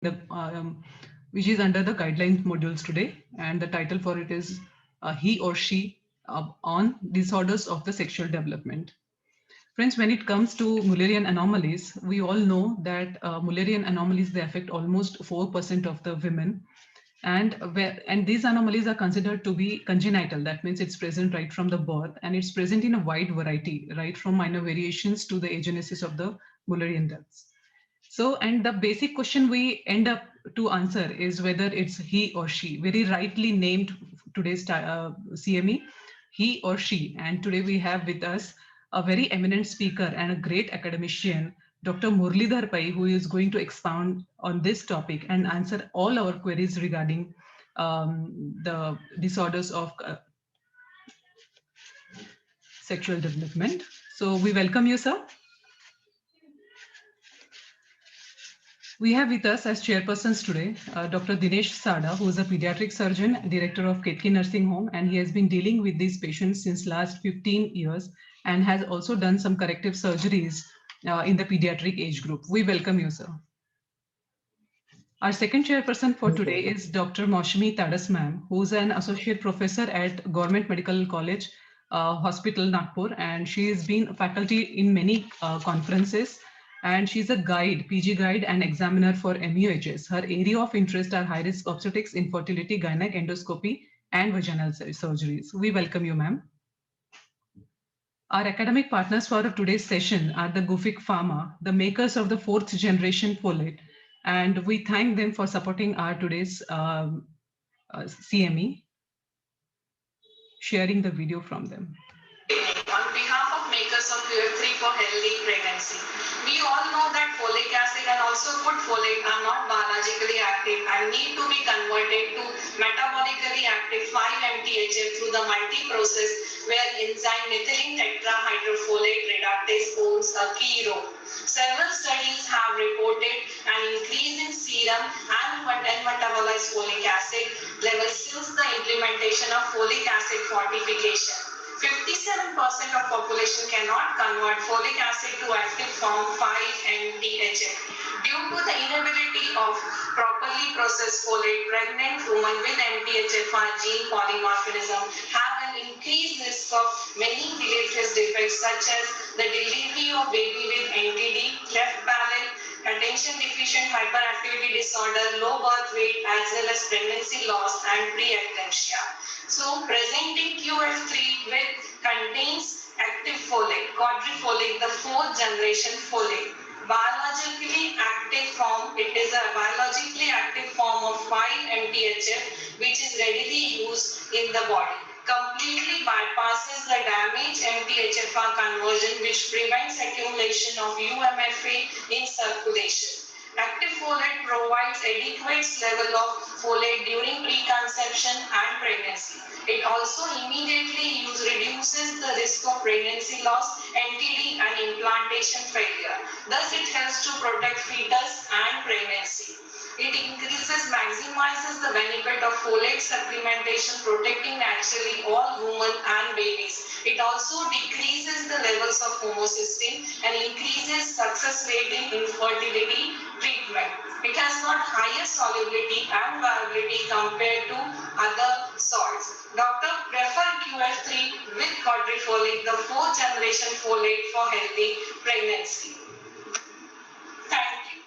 the which is under the guidelines modules today, and the title for it is He or She on Disorders of the Sexual Development. Friends, when it comes to Mullerian anomalies, we all know that Mullerian anomalies, they affect almost 4% of the women, and these anomalies are considered to be congenital. That means it's present right from the birth, and it's present in a wide variety, right from minor variations to the agenesis of the Mullerian deaths. So, and the basic question we end up to answer is whether it's he or she. Very rightly named today's CME, he or she. And today we have with us a very eminent speaker and a great academician, Dr. Murlidhar Pai, who is going to expound on this topic and answer all our queries regarding the disorders of sexual development. So we welcome you, sir. We have with us as chairpersons today Dr. Dinesh Sada, who is a pediatric surgeon, director of Ketki Nursing Home, and he has been dealing with these patients since last 15 years and has also done some corrective surgeries in the pediatric age group. We welcome you, sir. Our second chairperson for today is Dr. Maushami Tadas ma'am, who is an associate professor at Government Medical College Hospital, Nagpur, and she has been faculty in many conferences, and she's a guide, PG guide and examiner for MUHS. Her area of interest are high-risk obstetrics, infertility, gynec, endoscopy, and vaginal surgeries. We welcome you, ma'am. Our academic partners for today's session are the Gufic Pharma, the makers of the 4th generation folate, and we thank them for supporting our today's CME. Sharing the video from them. On behalf of makers of QF3 for healthy pregnancy, we all know that folic acid and also good folate are not biologically active and need to be converted to metabolically active 5-MTHF through the multi-process where enzyme methylene tetrahydrofolate reductase owns a key role. Several studies have reported an increase in serum and metabolized folic acid levels since the implementation of folic acid fortification. 57% of population cannot convert folic acid to active form 5-MTHF. Due to the inability of properly processed folate, pregnant women with MTHFR gene polymorphism have an increased risk of many delayed defects such as the delivery of baby with NTD, cleft palate, attention deficient hyperactivity disorder, low birth weight, as well as pregnancy loss and preeclampsia. So presenting QF3 with contains active folate, quadrifolate, the 4th generation folate. Biologically active form, it is a biologically active form of 5-MTHF which is readily used in the body. Completely bypasses the damaged MTHFR conversion which prevents accumulation of UMFA in circulation. Active folate provides adequate level of folate during preconception and pregnancy. It also immediately reduces the risk of pregnancy loss, NTD and implantation failure. Thus, it helps to protect fetus and pregnancy. It maximizes the benefit of folate supplementation, protecting naturally all women and babies. It also decreases the levels of homocysteine and increases success rate in infertility treatment. It has got higher solubility and viability compared to other salts. Doctor prefer QF3 with quadrifolate, the 4th generation folate for healthy pregnancy. Thank you.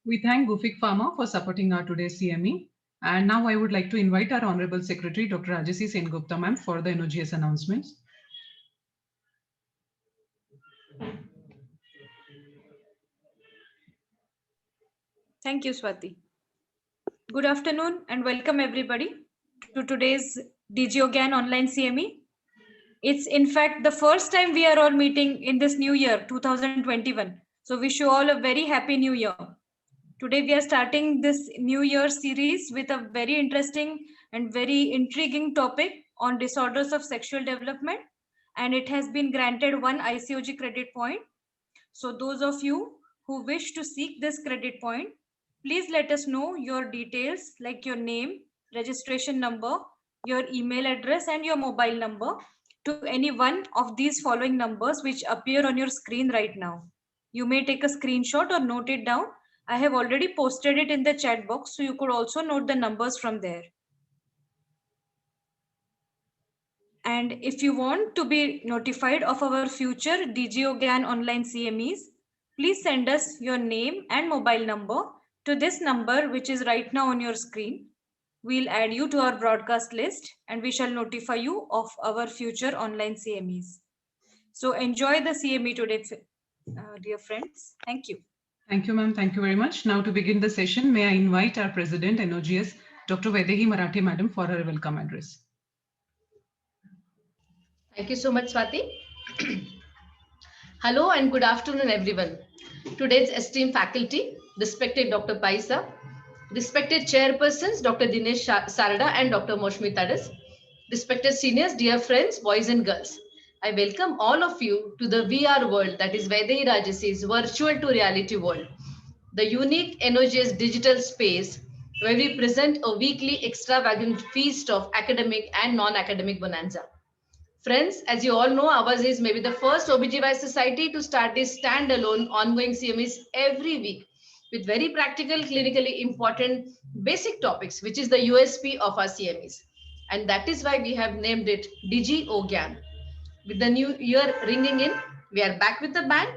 We thank Gufic Pharma for supporting our today's CME. And now I would like to invite our Honorable Secretary, Dr. Rajasi Sengupta ma'am, for the NOGS announcements. Thank you, Swati. Good afternoon and welcome everybody to today's DGOGAN online CME. It's in fact the first time we are all meeting in this new year, 2021. So wish you all a very happy new year. Today we are starting this new year series with a very interesting and very intriguing topic on disorders of sexual development, and it has been granted 1 ICOG credit point. So those of you who wish to seek this credit point, please let us know your details like your name, registration number, your email address and your mobile number to any one of these following numbers which appear on your screen right now. You may take a screenshot or note it down. I have already posted it in the chat box, so you could also note the numbers from there. And if you want to be notified of our future DGOGAN online CMEs, please send us your name and mobile number to this number, which is right now on your screen. We'll add you to our broadcast list and we shall notify you of our future online CMEs. So enjoy the CME today, dear friends. Thank you. Thank you, ma'am. Thank you very much. Now to begin the session, may I invite our President, NOGS, Dr. Vaidehi Marathe, Madam, for her welcome address. Thank you so much, Swati. Hello and good afternoon, everyone. Today's esteemed faculty, respected Dr. Paisa, respected chairpersons, Dr. Dinesh Sarada and Dr. Moshmi Tadas, respected seniors, dear friends, boys and girls. I welcome all of you to the VR world, that is Vaidehi Rajasi's virtual to reality world, the unique NOGS digital space where we present a weekly extravagant feast of academic and non-academic bonanza. Friends, as you all know, ours is maybe the first OBGY society to start this standalone ongoing CMEs every week with very practical, clinically important basic topics, which is the USP of our CMEs. And that is why we have named it DGOGAN. With the new year ringing in, we are back with the band,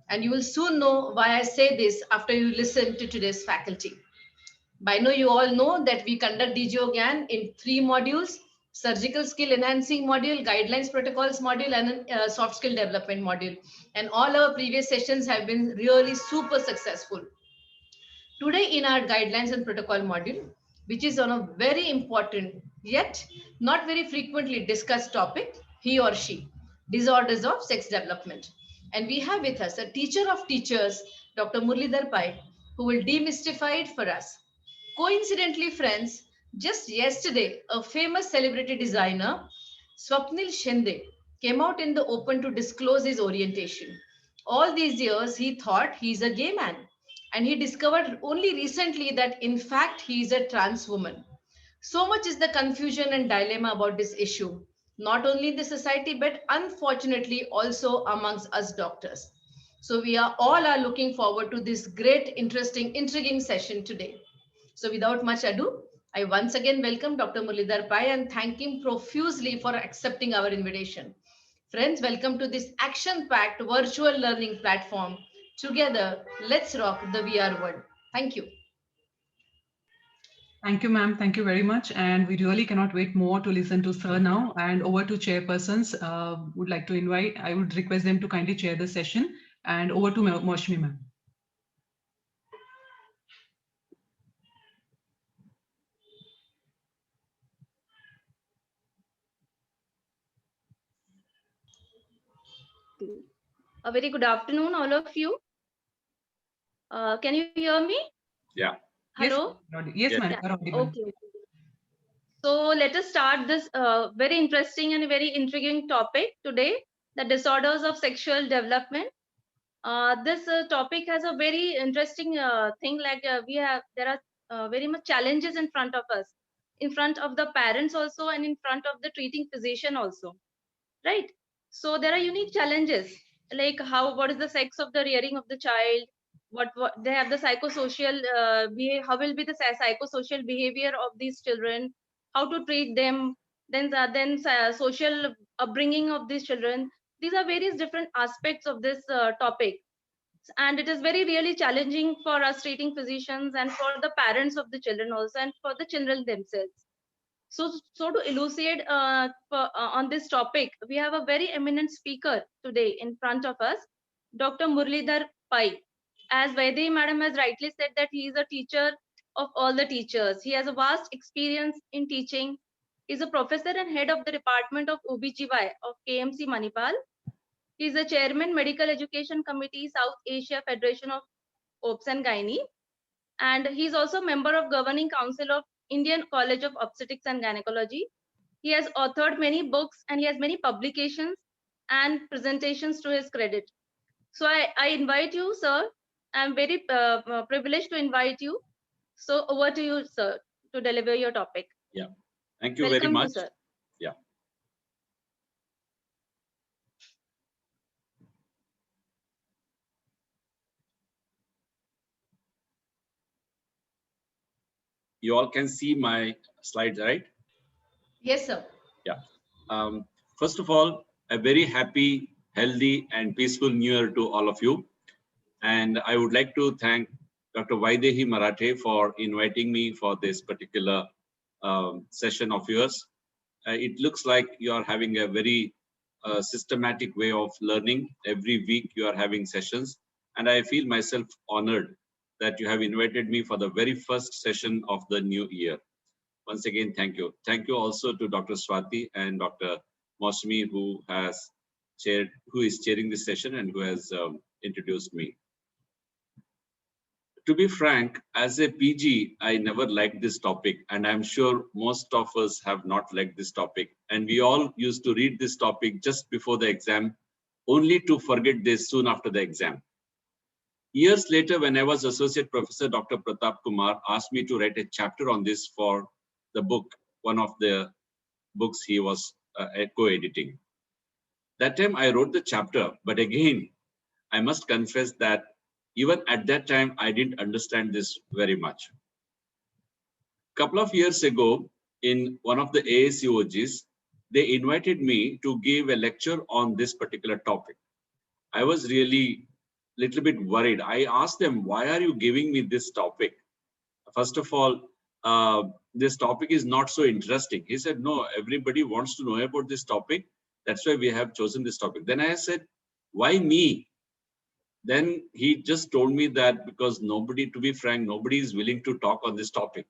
and you will soon know why I say this after you listen to today's faculty. By now, you all know that we conduct DGOGAN in 3 modules: surgical skill enhancing module, guidelines protocols module, and a soft skill development module. And all our previous sessions have been really super successful. Today in our guidelines and protocol module, which is on a very important yet not very frequently discussed topic, he or she, disorders of sex development. And we have with us a teacher of teachers, Dr. Muralidhar Pai, who will demystify it for us. Coincidentally, friends, just yesterday, a famous celebrity designer, Swapnil Shende, came out in the open to disclose his orientation. All these years, he thought he's a gay man. And he discovered only recently that, in fact, he is a trans woman. So much is the confusion and dilemma about this issue, not only in the society, but unfortunately also amongst us doctors. So we are all looking forward to this great, interesting, intriguing session today. So without much ado, I once again welcome Dr. Muralidhar Pai and thank him profusely for accepting our invitation. Friends, welcome to this action-packed virtual learning platform. Together, let's rock the VR world. Thank you. Thank you, ma'am. Thank you very much. And we really cannot wait more to listen to Sir now. And over to chairpersons, would like to invite, I would request them to kindly chair the session. And over to Moshmi, ma'am. A very good afternoon, all of you. Can you hear me? Yeah. Hello? Yes, Yes. ma'am. Yeah. Okay. So let us start this very interesting and very intriguing topic today, the disorders of sexual development. This topic has a very interesting thing, like there are very much challenges in front of us, in front of the parents also, and in front of the treating physician also, right? So there are unique challenges, like what is the sex of the rearing of the child, what they have the psychosocial how will be the psychosocial behavior of these children, how to treat them, then social upbringing of these children. These are various different aspects of this topic, and it is very really challenging for us treating physicians and for the parents of the children also, and for the children themselves. So to elucidate on this topic, we have a very eminent speaker today in front of us, Dr. Muralidhar Pai. As Vaidehi Madam has rightly said that he is a teacher of all the teachers. He has a vast experience in teaching. He is a professor and head of the Department of OBGY of KMC Manipal. He is the chairman, Medical Education Committee, South Asia Federation of OBS and Gynae. And he is also a member of Governing Council of Indian College of Obstetrics and Gynecology. He has authored many books and he has many publications and presentations to his credit. So I invite you, sir. I'm very privileged to invite you. So over to you, sir, to deliver your topic. Yeah. Thank you Welcome very much. sir. Yeah. You all can see my slides, right? Yes, sir. Yeah. First of all, a very happy, healthy, and peaceful New Year to all of you. And I would like to thank Dr. Vaidehi Marathe for inviting me for this particular session of yours. It looks like you are having a very systematic way of learning. Every week you are having sessions, and I feel myself honored that you have invited me for the very first session of the new year. Once again, thank you. Thank you also to Dr. Swati and Dr. Mosmi, who is chairing this session and who has introduced me. To be frank, as a PG, I never liked this topic, and I'm sure most of us have not liked this topic. And we all used to read this topic just before the exam, only to forget this soon after the exam. Years later, when I was Associate Professor, Dr. Pratap Kumar asked me to write a chapter on this for the book, one of the books he was co-editing. That time I wrote the chapter, but again, I must confess that even at that time, I didn't understand this very much. Couple of years ago, in one of the ASCOGs, they invited me to give a lecture on this particular topic. I was really a little bit worried. I asked them, why are you giving me this topic? First of all, this topic is not so interesting. He said, no, everybody wants to know about this topic. That's why we have chosen this topic. Then I said, why me? Then he just told me that because nobody, to be frank, nobody is willing to talk on this topic.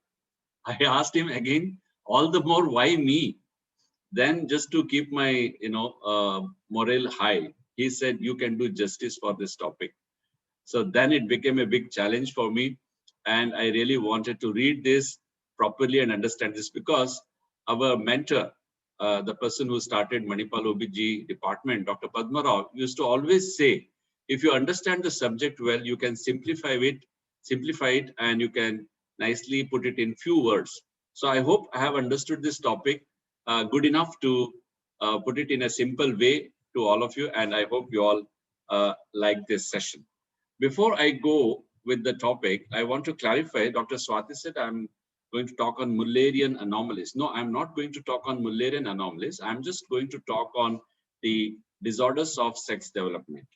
I asked him again, all the more, why me? Then just to keep my, morale high, he said, you can do justice for this topic. So then it became a big challenge for me. And I really wanted to read this properly and understand this because our mentor, the person who started Manipal OBG department, Dr. Padma Rao, used to always say, if you understand the subject well, you can simplify it, and you can nicely put it in few words. So I hope I have understood this topic good enough to put it in a simple way to all of you, and I hope you all like this session. Before I go with the topic, I want to clarify, Dr. Swati said I'm going to talk on Mullerian anomalies. No, I'm not going to talk on Mullerian anomalies. I'm just going to talk on the disorders of sex development.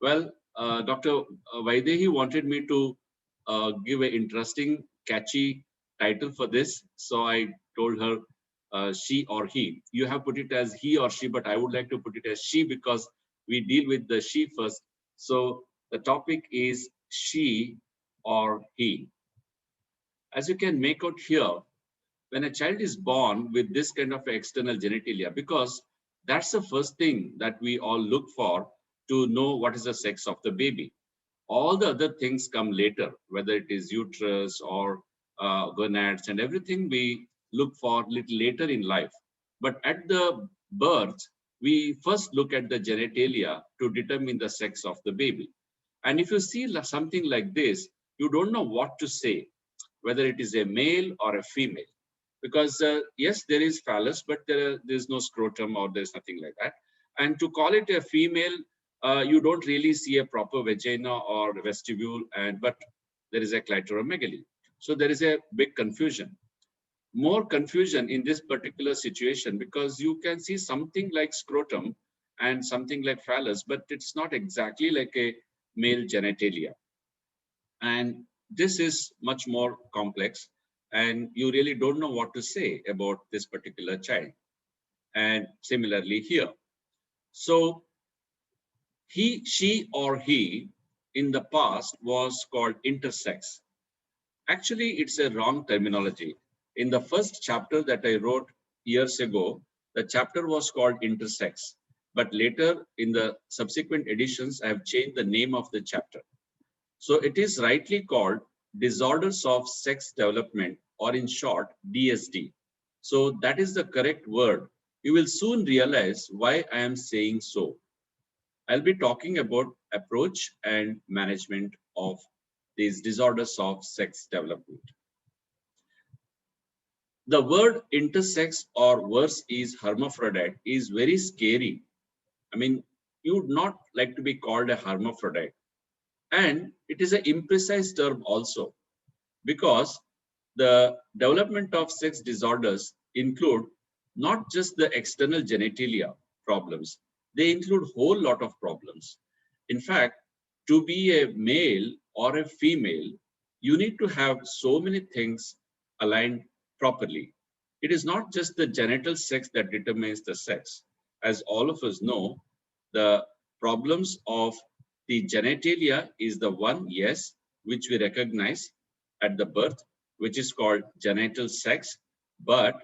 Well, Dr. Vaidehi wanted me to give an interesting, catchy title for this. So I told her she or he. You have put it as he or she, but I would like to put it as she because we deal with the she first. So the topic is she or he. As you can make out here, when a child is born with this kind of external genitalia, because that's the first thing that we all look for to know what is the sex of the baby. All the other things come later, whether it is uterus or gonads and everything we look for a little later in life. But at the birth, we first look at the genitalia to determine the sex of the baby. And if you see something like this, you don't know what to say, whether it is a male or a female. Because yes, there is phallus, but there is no scrotum or there's nothing like that. And to call it a female, you don't really see a proper vagina or vestibule, but there is a clitoromegaly. So there is a big confusion. More confusion in this particular situation because you can see something like scrotum and something like phallus, but it's not exactly like a male genitalia. And this is much more complex, and you really don't know what to say about this particular child. And similarly here. So he, she, or he in the past was called intersex. Actually, it's a wrong terminology. In the first chapter that I wrote years ago, the chapter was called intersex. But later in the subsequent editions, I have changed the name of the chapter. So it is rightly called disorders of sex development, or in short, DSD. So that is the correct word. You will soon realize why I am saying so. I'll be talking about approach and management of these disorders of sex development. The word intersex, or worse is hermaphrodite, is very scary. I mean, you would not like to be called a hermaphrodite. And it is an imprecise term also, because the development of sex disorders include not just the external genitalia problems, they include whole lot of problems. In fact, to be a male or a female, you need to have so many things aligned properly. It is not just the genital sex that determines the sex. As all of us know, the problems of the genitalia is the one, yes, which we recognize at the birth, which is called genital sex. But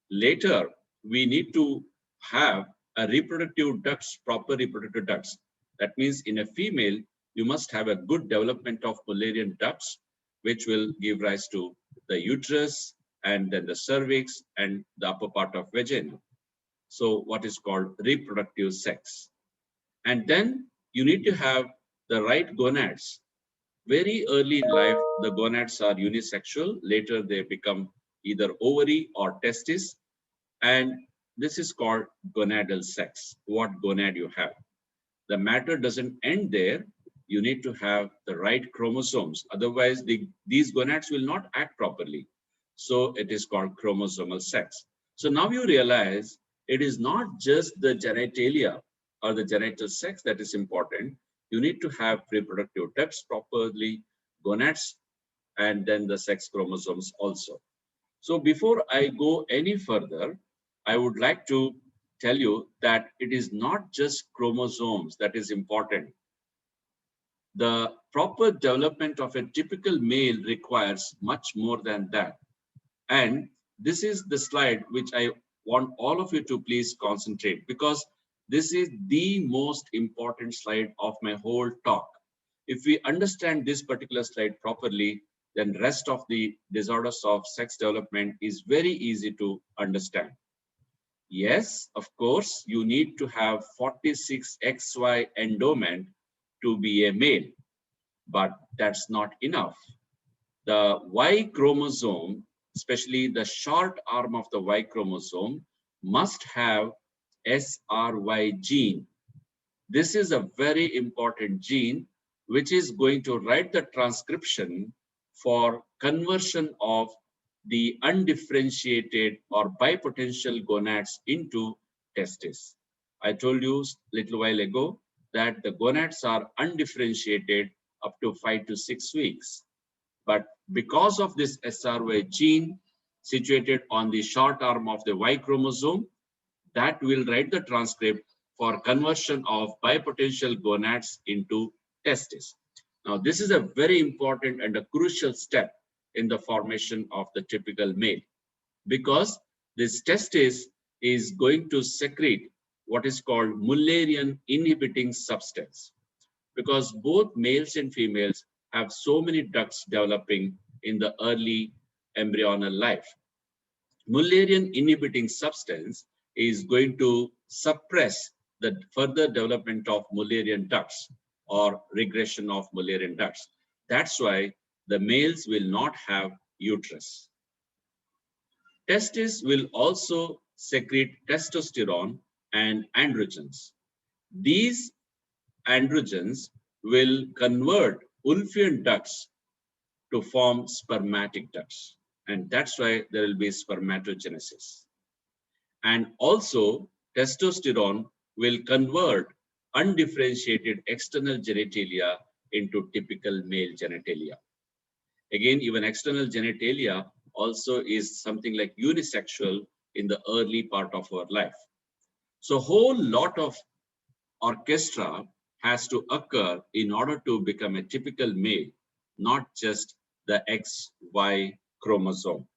later, we need to have a reproductive ducts, proper reproductive ducts. That means in a female, you must have a good development of Mullerian ducts, which will give rise to the uterus and then the cervix and the upper part of vagina. So what is called reproductive sex. And then you need to have the right gonads. Very early in life, the gonads are unisexual. Later, they become either ovary or testis. And this is called gonadal sex, what gonad you have. The matter doesn't end there. You need to have the right chromosomes. Otherwise, these gonads will not act properly. So it is called chromosomal sex. So now you realize it is not just the genitalia or the genital sex that is important. You need to have reproductive ducts properly, gonads, and then the sex chromosomes also. So before I go any further, I would like to tell you that it is not just chromosomes that is important. The proper development of a typical male requires much more than that. And this is the slide which I want all of you to please concentrate, because this is the most important slide of my whole talk. If we understand this particular slide properly, then rest of the disorders of sex development is very easy to understand. Yes, of course, you need to have 46XY endowment to be a male, but that's not enough. The Y chromosome, especially the short arm of the Y chromosome, must have SRY gene. This is a very important gene which is going to write the transcription for conversion of the undifferentiated or bipotential gonads into testes. I told you a little while ago that the gonads are undifferentiated up to 5 to 6 weeks. But because of this SRY gene situated on the short arm of the Y chromosome, that will write the transcript for conversion of bipotential gonads into testes. Now, this is a very important and a crucial step in the formation of the typical male, because this testis is going to secrete what is called Mullerian inhibiting substance, because both males and females have so many ducts developing in the early embryonal life. Mullerian inhibiting substance is going to suppress the further development of Mullerian ducts or regression of Mullerian ducts. That's why the males will not have uterus. Testis will also secrete testosterone and androgens. These androgens will convert Wolffian ducts to form spermatic ducts. And that's why there will be spermatogenesis. And also testosterone will convert undifferentiated external genitalia into typical male genitalia. Again, even external genitalia also is something like unisexual in the early part of our life. So a whole lot of orchestra has to occur in order to become a typical male, not just the XY chromosome.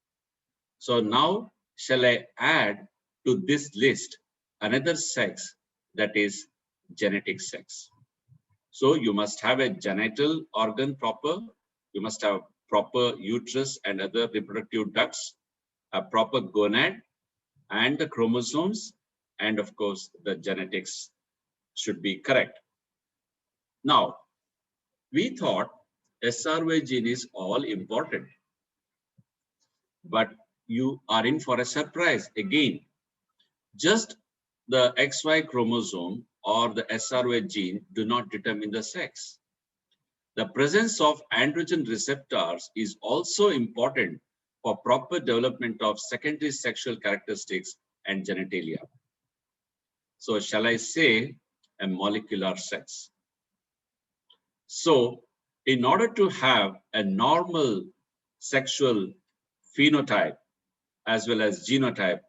So now shall I add to this list another sex, that is genetic sex. So you must have a genital organ proper, you must have proper uterus and other reproductive ducts, a proper gonad and the chromosomes, and of course the genetics should be correct. Now, we thought SRY gene is all important, but you are in for a surprise again. Just the XY chromosome or the SRY gene do not determine the sex. The presence of androgen receptors is also important for proper development of secondary sexual characteristics and genitalia. So shall I say a molecular sex? So in order to have a normal sexual phenotype as well as genotype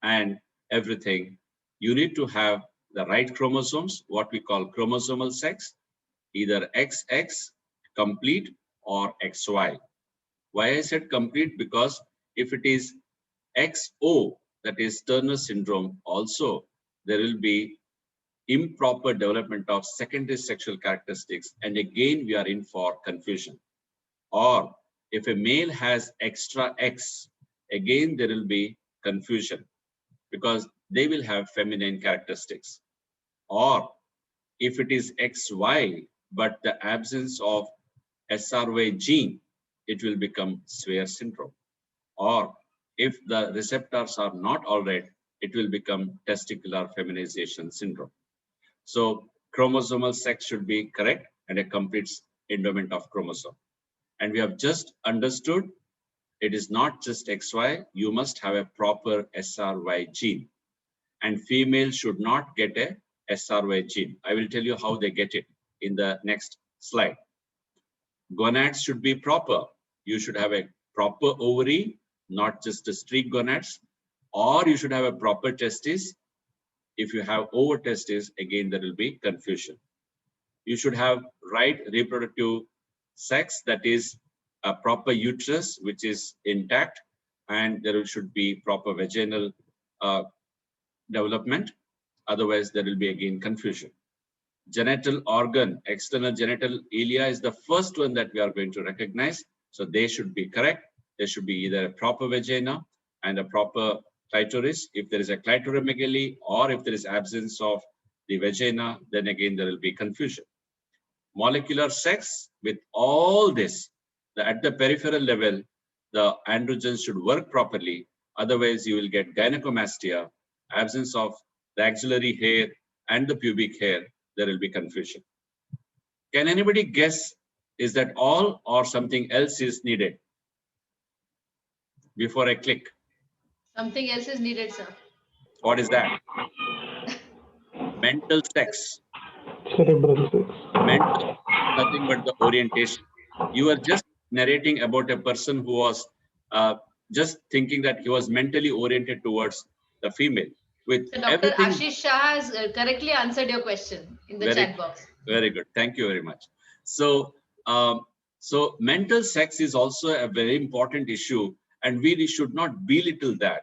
and everything, you need to have the right chromosomes, what we call chromosomal sex, either XX complete or XY. Why I said complete? Because if it is XO, that is Turner syndrome, also there will be improper development of secondary sexual characteristics, and again we are in for confusion. Or if a male has extra X, again there will be confusion because they will have feminine characteristics. Or if it is XY but the absence of SRY gene, it will become Swyer syndrome. Or if the receptors are not all right, it will become testicular feminization syndrome. So chromosomal sex should be correct and a complete endowment of chromosome. And we have just understood it is not just XY, you must have a proper SRY gene. And female should not get a SRY gene. I will tell you how they get it in the next slide. Gonads should be proper. You should have a proper ovary, not just a streak gonads, or you should have a proper testis. If you have over testis, again, there will be confusion. You should have right reproductive sex, that is a proper uterus, which is intact, and there should be proper vaginal development. Otherwise, there will be again confusion. Genital organ, external genital ilia is the first one that we are going to recognize. So they should be correct. There should be either a proper vagina and a proper clitoris. If there is a clitoromegaly or if there is absence of the vagina, then again there will be confusion. Molecular sex, with all this, at the peripheral level, the androgens should work properly. Otherwise, you will get gynecomastia, absence of the axillary hair and the pubic hair. There will be confusion. Can anybody guess, is that all or something else is needed? Before I click. Something else is needed, sir. What is that? Mental sex. Cerebral sex. Mental, nothing but the orientation. You are just narrating about a person who was just thinking that he was mentally oriented towards the female. With So Dr. everything. Ashish Shah has correctly answered your question in the chat box. Very good. Thank you very much. So, so mental sex is also a very important issue, and we should not belittle that.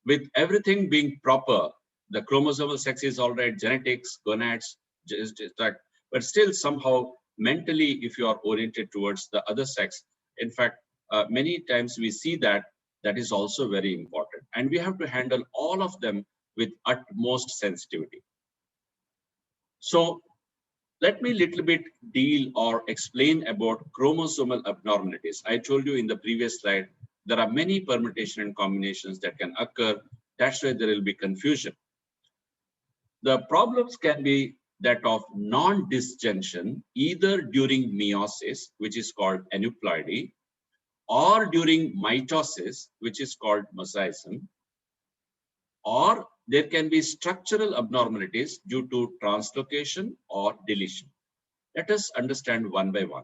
With everything being proper, the chromosomal sex is all right, genetics, gonads, but still somehow mentally, if you are oriented towards the other sex, in fact, many times we see that that is also very important, and we have to handle all of them with utmost sensitivity. So let me little bit deal or explain about chromosomal abnormalities. I told you in the previous slide, there are many permutation and combinations that can occur. That's why there will be confusion. The problems can be that of non-disjunction, either during meiosis, which is called aneuploidy, or during mitosis, which is called mosaicism, or there can be structural abnormalities due to translocation or deletion. Let us understand one by one.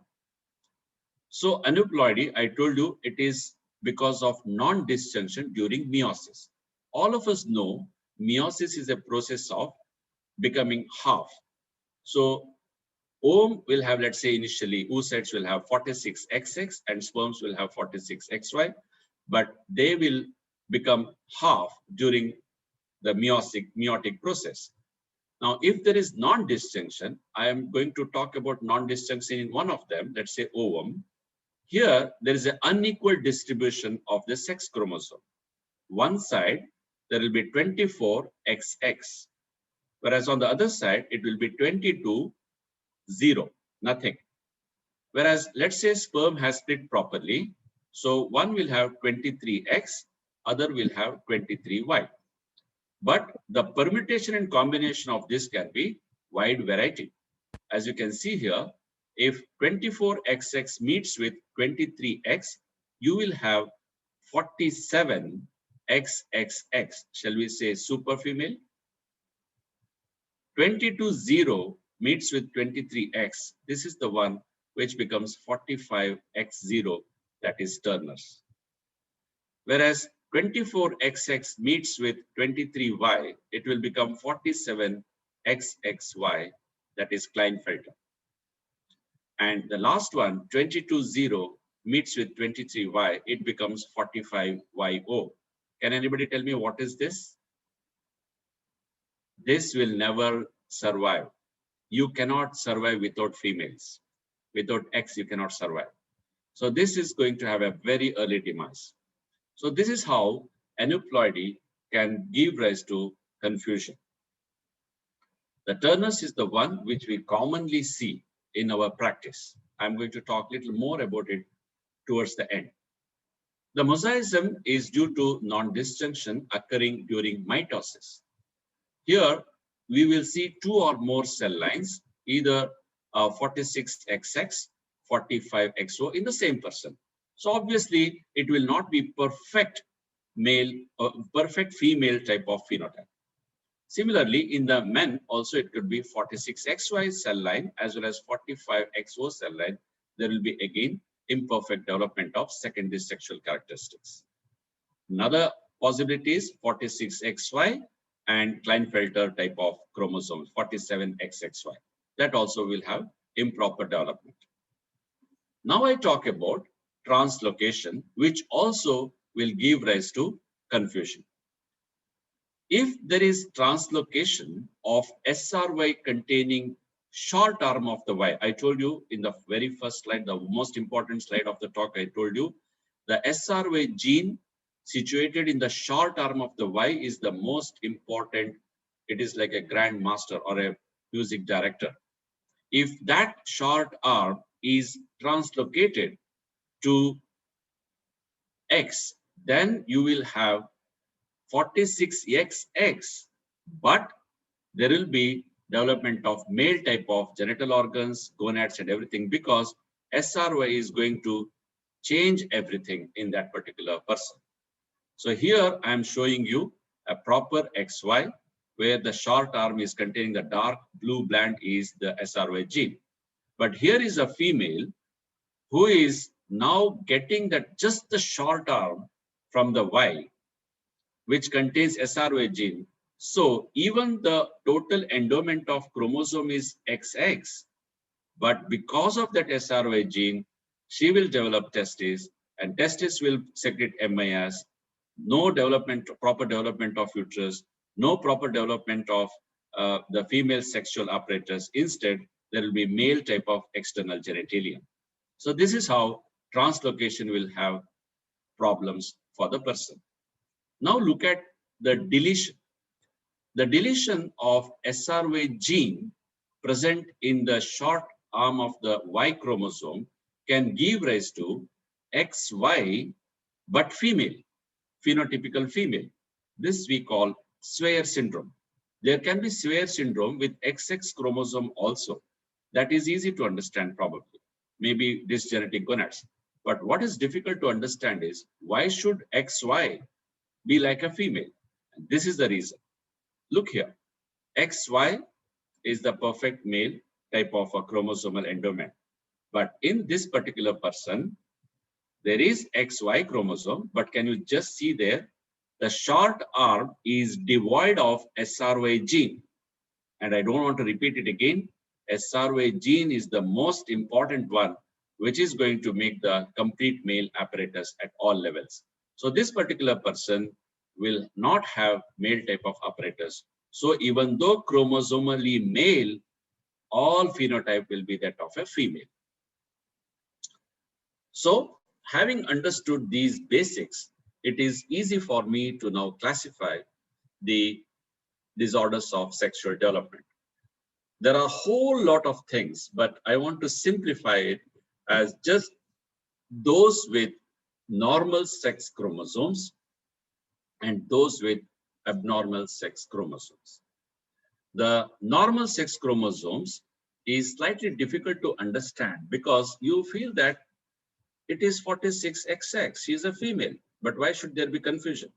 So aneuploidy, I told you, it is because of non-disjunction during meiosis. All of us know meiosis is a process of becoming half. So ovum will have, let's say initially, oocytes will have 46 XX and sperms will have 46 XY, but they will become half during the meiotic process. Now, if there is non-disjunction, I am going to talk about non-disjunction in one of them, let's say ovum. Here, there is an unequal distribution of the sex chromosome. One side, there will be 24 XX, whereas on the other side, it will be 22, 0, nothing. Whereas, let's say sperm has split properly. So one will have 23X, other will have 23Y. But the permutation and combination of this can be wide variety. As you can see here, if 24XX meets with 23X, you will have 47XXX. Shall we say super female? 22-0 meets with 23X. This is the one which becomes 45X0, that is Turner's. Whereas 24XX meets with 23Y, it will become 47XXY, that is Klinefelter. And the last one, 22-0 meets with 23Y, it becomes 45YO. Can anybody tell me what is this? This will never survive. You cannot survive without females. Without X, you cannot survive. So this is going to have a very early demise. So this is how aneuploidy can give rise to confusion. The Turner's is the one which we commonly see in our practice. I'm going to talk a little more about it towards the end. The mosaicism is due to non-disjunction occurring during mitosis. Here, we will see two or more cell lines, either 46XX, 45XO in the same person. So obviously, it will not be perfect male or perfect female type of phenotype. Similarly, in the men, also it could be 46XY cell line as well as 45XO cell line. There will be again imperfect development of secondary sexual characteristics. Another possibility is 46XY and Klinefelter type of chromosomes, 47XXY. That also will have improper development. Now I talk about translocation, which also will give rise to confusion. If there is translocation of SRY containing short arm of the Y, I told you in the very first slide, the most important slide of the talk, I told you the SRY gene situated in the short arm of the Y is the most important. It is like a grand master or a music director. If that short arm is translocated to X, then you will have 46XX, but there will be development of male type of genital organs, gonads and everything, because SRY is going to change everything in that particular person. So here I am showing you a proper XY where the short arm is containing the dark blue band is the SRY gene. But here is a female who is now getting that just the short arm from the Y, which contains SRY gene. So even the total endowment of chromosome is XX, but because of that SRY gene, she will develop testes, and testes will secrete MIS, no development, proper development of uterus, no proper development of the female sexual apparatus. Instead, there will be male type of external genitalia. So this is how translocation will have problems for the person. Now look at the deletion. The deletion of SRY gene present in the short arm of the Y chromosome can give rise to XY, but female, phenotypical female. This we call Swyer syndrome. There can be Swyer syndrome with XX chromosome also. That is easy to understand probably, maybe dysgenetic gonads. But what is difficult to understand is why should XY be like a female? And this is the reason. Look here, XY is the perfect male type of a chromosomal endowment. But in this particular person, there is XY chromosome, but can you just see there, the short arm is devoid of SRY gene. And I don't want to repeat it again. SRY gene is the most important one, which is going to make the complete male apparatus at all levels. So this particular person will not have male type of apparatus. So even though chromosomally male, all phenotype will be that of a female. So having understood these basics, it is easy for me to now classify the disorders of sexual development. There are a whole lot of things, but I want to simplify it as just those with normal sex chromosomes and those with abnormal sex chromosomes. The normal sex chromosomes is slightly difficult to understand because you feel that it is 46XX, she is a female. But why should there be confusion?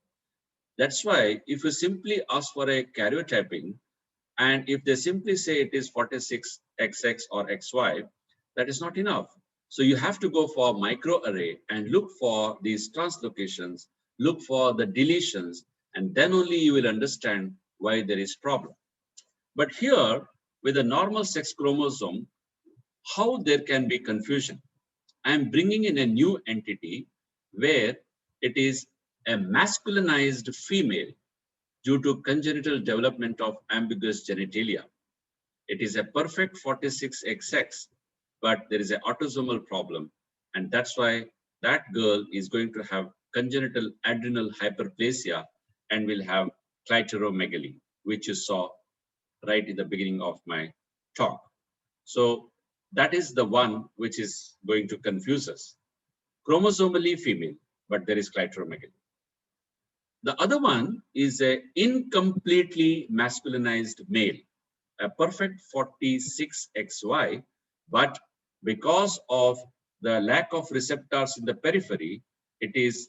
That's why if you simply ask for a karyotyping, and if they simply say it is 46XX or XY, that is not enough. So you have to go for microarray and look for these translocations, look for the deletions, and then only you will understand why there is problem. But here, with a normal sex chromosome, how there can be confusion? I am bringing in a new entity where it is a masculinized female due to congenital development of ambiguous genitalia. It is a perfect 46XX, but there is an autosomal problem. And that's why that girl is going to have congenital adrenal hyperplasia and will have clitoromegaly, which you saw right in the beginning of my talk. So that is the one which is going to confuse us. Chromosomally female, but there is clitoromegaly. The other one is a incompletely masculinized male, a perfect 46XY, but because of the lack of receptors in the periphery, it is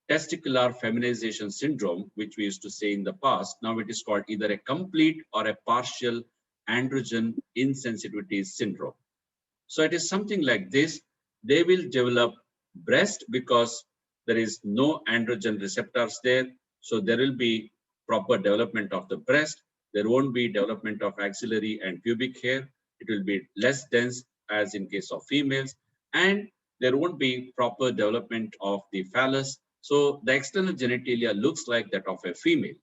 testicular feminization syndrome, which we used to say in the past. Now it is called either a complete or a partial androgen insensitivity syndrome. So it is something like this. They will develop breast because there is no androgen receptors there. So there will be proper development of the breast. There won't be development of axillary and pubic hair. It will be less dense as in case of females. And there won't be proper development of the phallus. So the external genitalia looks like that of a female.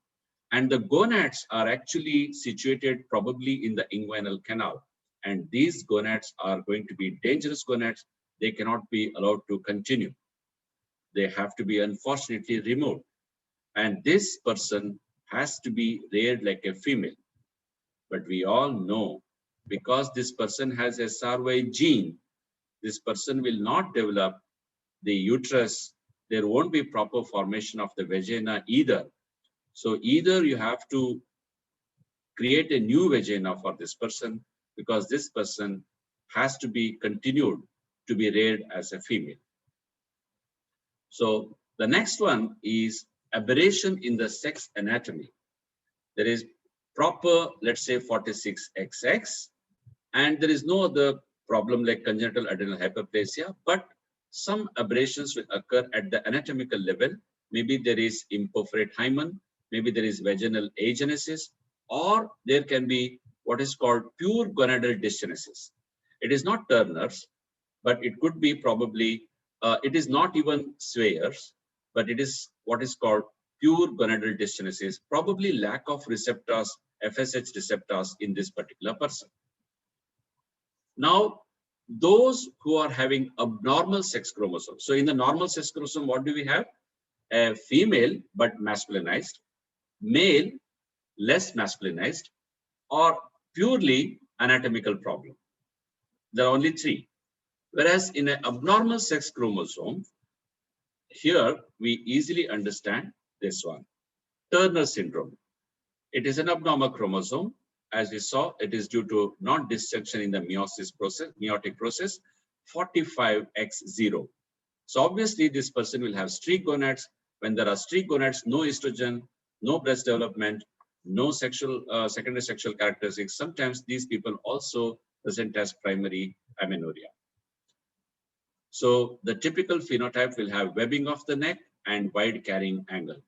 And the gonads are actually situated probably in the inguinal canal. And these gonads are going to be dangerous gonads. They cannot be allowed to continue. They have to be unfortunately removed. And this person has to be reared like a female. But we all know, because this person has a SARY gene, this person will not develop the uterus. There won't be proper formation of the vagina either. So either you have to create a new vagina for this person, because this person has to be continued to be reared as a female. So the next one is aberration in the sex anatomy. There is proper, let's say 46XX, and there is no other problem like congenital adrenal hyperplasia, but some aberrations will occur at the anatomical level. Maybe there is imperforate hymen, maybe there is vaginal agenesis, or there can be what is called pure gonadal dysgenesis. It is not Turner's, but it could be probably, it is not even Swayer's, but it is what is called pure gonadal dysgenesis, probably lack of receptors, FSH receptors in this particular person. Now, those who are having abnormal sex chromosome. So in the normal sex chromosome, what do we have? A female, but masculinized, male, less masculinized, or purely anatomical problem. There are only three. Whereas in an abnormal sex chromosome, here we easily understand this one, Turner syndrome. It is an abnormal chromosome. As we saw, it is due to non-disjunction in the meiotic process, 45X0. So obviously this person will have streak gonads. When there are streak gonads, no estrogen, no breast development, no sexual secondary sexual characteristics. Sometimes these people also present as primary amenorrhea. So the typical phenotype will have webbing of the neck and wide carrying angle.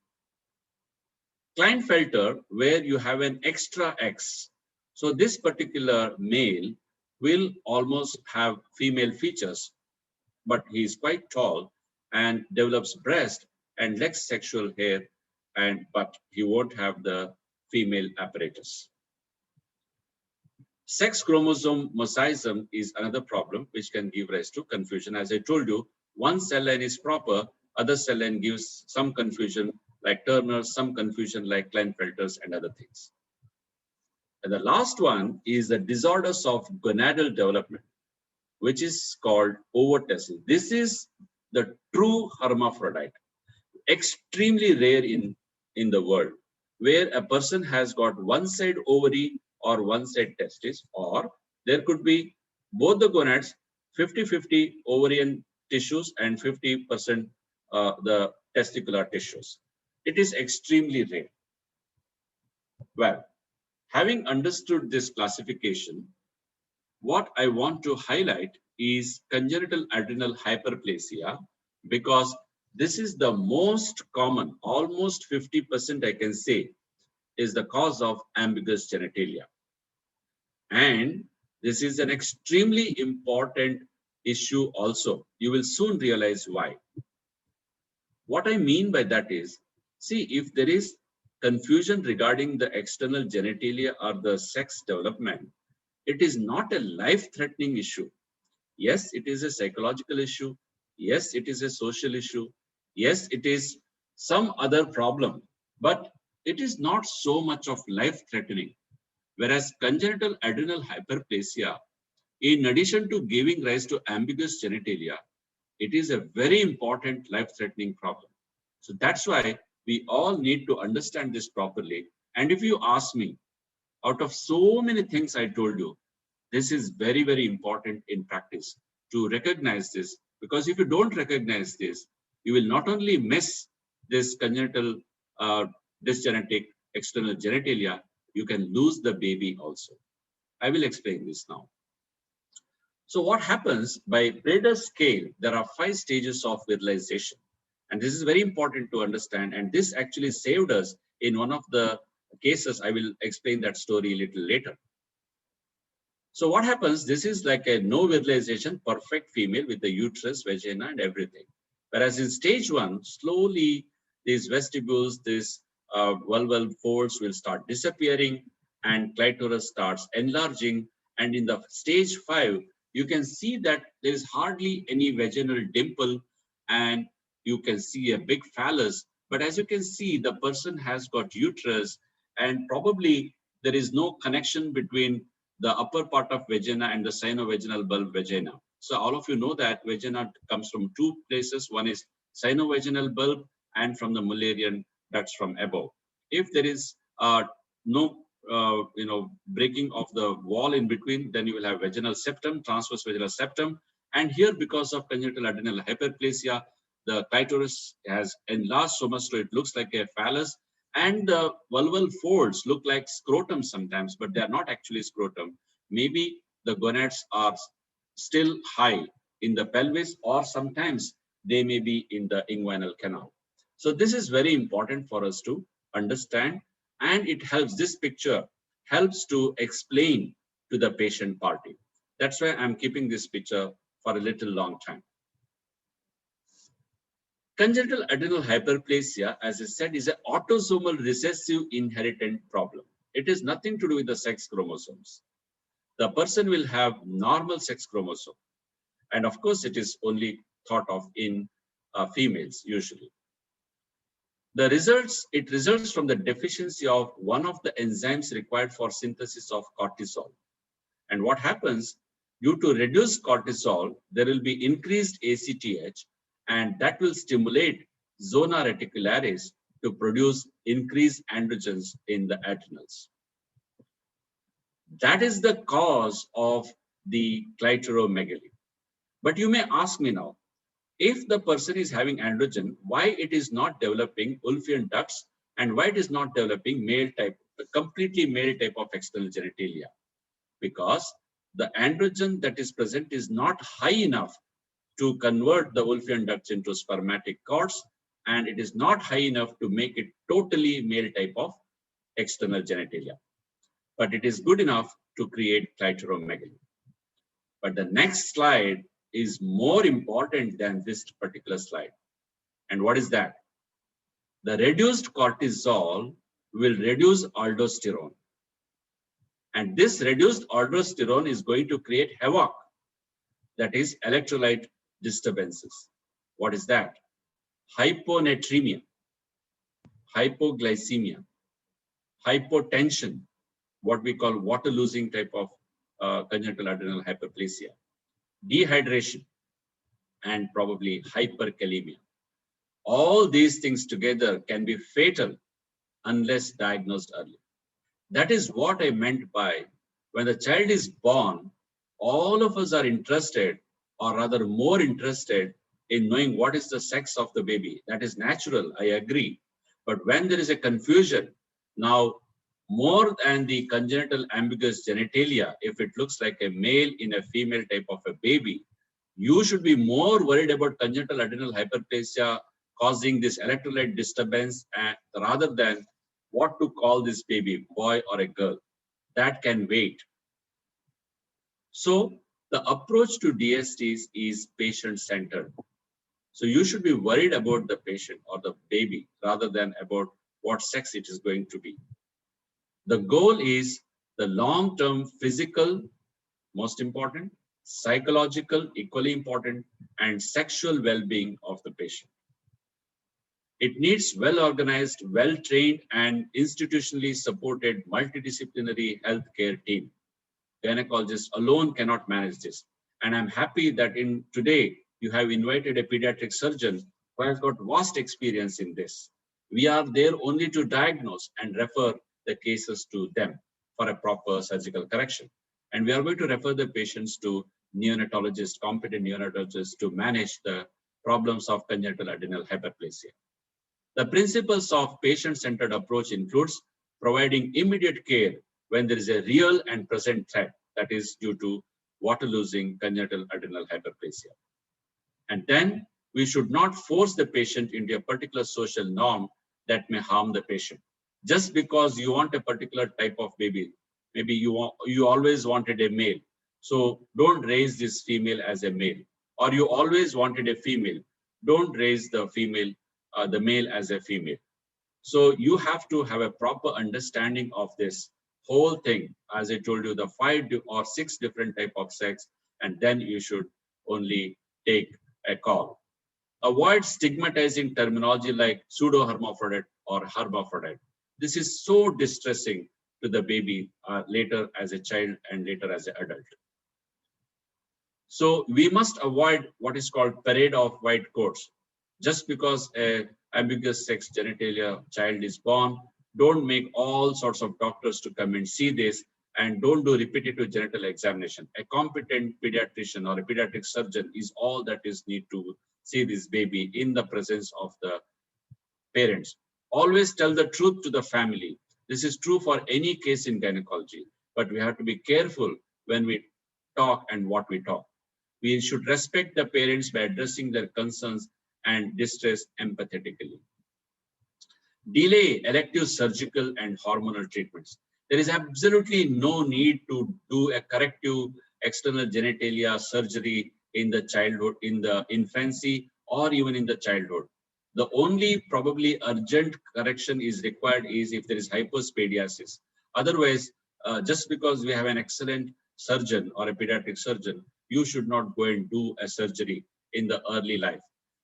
Klinefelter, where you have an extra X. So this particular male will almost have female features, but he is quite tall and develops breast and less sexual hair, but he won't have the female apparatus. Sex chromosome mosaicism is another problem which can give rise to confusion. As I told you, one cell line is proper, other cell line gives some confusion like Turner's, some confusion like Klinefelter's and other things. And the last one is the disorders of gonadal development, which is called ovotescence. This is the true hermaphrodite, extremely rare in the world, where a person has got one side ovary or one side testis, or there could be both the gonads, 50-50 ovarian tissues and 50% the testicular tissues. It is extremely rare. Well, having understood this classification, what I want to highlight is congenital adrenal hyperplasia, because this is the most common, almost 50% I can say, is the cause of ambiguous genitalia. And this is an extremely important issue also. You will soon realize why. What I mean by that is, see, if there is confusion regarding the external genitalia or the sex development, it is not a life-threatening issue. Yes, it is a psychological issue. Yes, it is a social issue. Yes, it is some other problem, but it is not so much of life-threatening. Whereas congenital adrenal hyperplasia, in addition to giving rise to ambiguous genitalia, it is a very important life-threatening problem. So that's why we all need to understand this properly. And if you ask me, out of so many things I told you, this is very, very important in practice to recognize this, because if you don't recognize this, you will not only miss this congenital dysgenetic external genitalia, you can lose the baby also. I will explain this now. So what happens by Brader's scale, there are 5 stages of virilization. And this is very important to understand. And this actually saved us in one of the cases. I will explain that story a little later. So what happens, this is like a no virilization, perfect female with the uterus, vagina and everything. Whereas in stage 1, slowly these vestibules, these vulval folds will start disappearing and clitoris starts enlarging. And in the stage 5, you can see that there is hardly any vaginal dimple and you can see a big phallus. But as you can see, the person has got uterus and probably there is no connection between the upper part of vagina and the sinovaginal bulb vagina. So all of you know that vagina comes from 2 places. One is sinovaginal bulb and from the Mullerian ducts from above. If there is no breaking of the wall in between, then you will have vaginal septum, transverse vaginal septum. And here, because of congenital adrenal hyperplasia, the clitoris has enlarged so much so it looks like a phallus. And the vulval folds look like scrotum sometimes, but they are not actually scrotum. Maybe the gonads are still high in the pelvis, or sometimes they may be in the inguinal canal. So this is very important for us to understand, and it helps, this picture helps to explain to the patient party. That's why I'm keeping this picture for a little long time. Congenital adrenal hyperplasia, as I said, is an autosomal recessive inherited problem. It has nothing to do with the sex chromosomes. The person will have normal sex chromosome. And of course, it is only thought of in females usually. It results from the deficiency of one of the enzymes required for synthesis of cortisol. And what happens, due to reduced cortisol, there will be increased ACTH, and that will stimulate zona reticularis to produce increased androgens in the adrenals. That is the cause of the clitoromegaly. But you may ask me now, if the person is having androgen, why it is not developing Wolffian ducts and why it is not developing male type, completely male type of external genitalia? Because the androgen that is present is not high enough to convert the Wolffian ducts into spermatic cords, and it is not high enough to make it totally male type of external genitalia. But it is good enough to create clitoromegaly. But the next slide is more important than this particular slide. And what is that? The reduced cortisol will reduce aldosterone. And this reduced aldosterone is going to create havoc, that is electrolyte disturbances. What is that? Hyponatremia, hypoglycemia, hypotension, what we call water losing type of congenital adrenal hyperplasia, dehydration, and probably hyperkalemia. All these things together can be fatal unless diagnosed early. That is what I meant by when the child is born, all of us are interested, or rather more interested, in knowing what is the sex of the baby. That is natural, I agree. But when there is a confusion, now more than the congenital ambiguous genitalia, if it looks like a male in a female type of a baby, you should be more worried about congenital adrenal hyperplasia causing this electrolyte disturbance rather than what to call this baby, boy or a girl. That can wait. So the approach to DSTs is patient-centered. So you should be worried about the patient or the baby rather than about what sex it is going to be. The goal is the long-term physical, most important, psychological, equally important, and sexual well-being of the patient. It needs well-organized, well-trained, and institutionally supported multidisciplinary healthcare team. Gynecologists alone cannot manage this. And I'm happy that today you have invited a pediatric surgeon who has got vast experience in this. We are there only to diagnose and refer the cases to them for a proper surgical correction. And we are going to refer the patients to neonatologists, competent neonatologists to manage the problems of congenital adrenal hyperplasia. The principles of patient-centered approach includes providing immediate care when there is a real and present threat that is due to water-losing congenital adrenal hyperplasia. And then we should not force the patient into a particular social norm that may harm the patient. Just because you want a particular type of baby, maybe you always wanted a male, so don't raise this female as a male. Or you always wanted a female, don't raise the female, the male as a female. So you have to have a proper understanding of this whole thing. As I told you, the 5 or 6 different type of sex, and then you should only take a call. Avoid stigmatizing terminology like pseudo-hermaphrodite or hermaphrodite. This is so distressing to the baby later as a child and later as an adult. So we must avoid what is called parade of white coats. Just because an ambiguous sex genitalia child is born, don't make all sorts of doctors to come and see this, and don't do repetitive genital examination. A competent pediatrician or a pediatric surgeon is all that is need to see this baby in the presence of the parents. Always tell the truth to the family. This is true for any case in gynecology, but we have to be careful when we talk and what we talk. We should respect the parents by addressing their concerns and distress empathetically. Delay elective surgical and hormonal treatments. There is absolutely no need to do a corrective external genitalia surgery in the childhood, in the infancy, or even in the childhood. The only probably urgent correction is required is if there is hypospadiasis. Otherwise, just because we have an excellent surgeon or a pediatric surgeon, you should not go and do a surgery in the early life.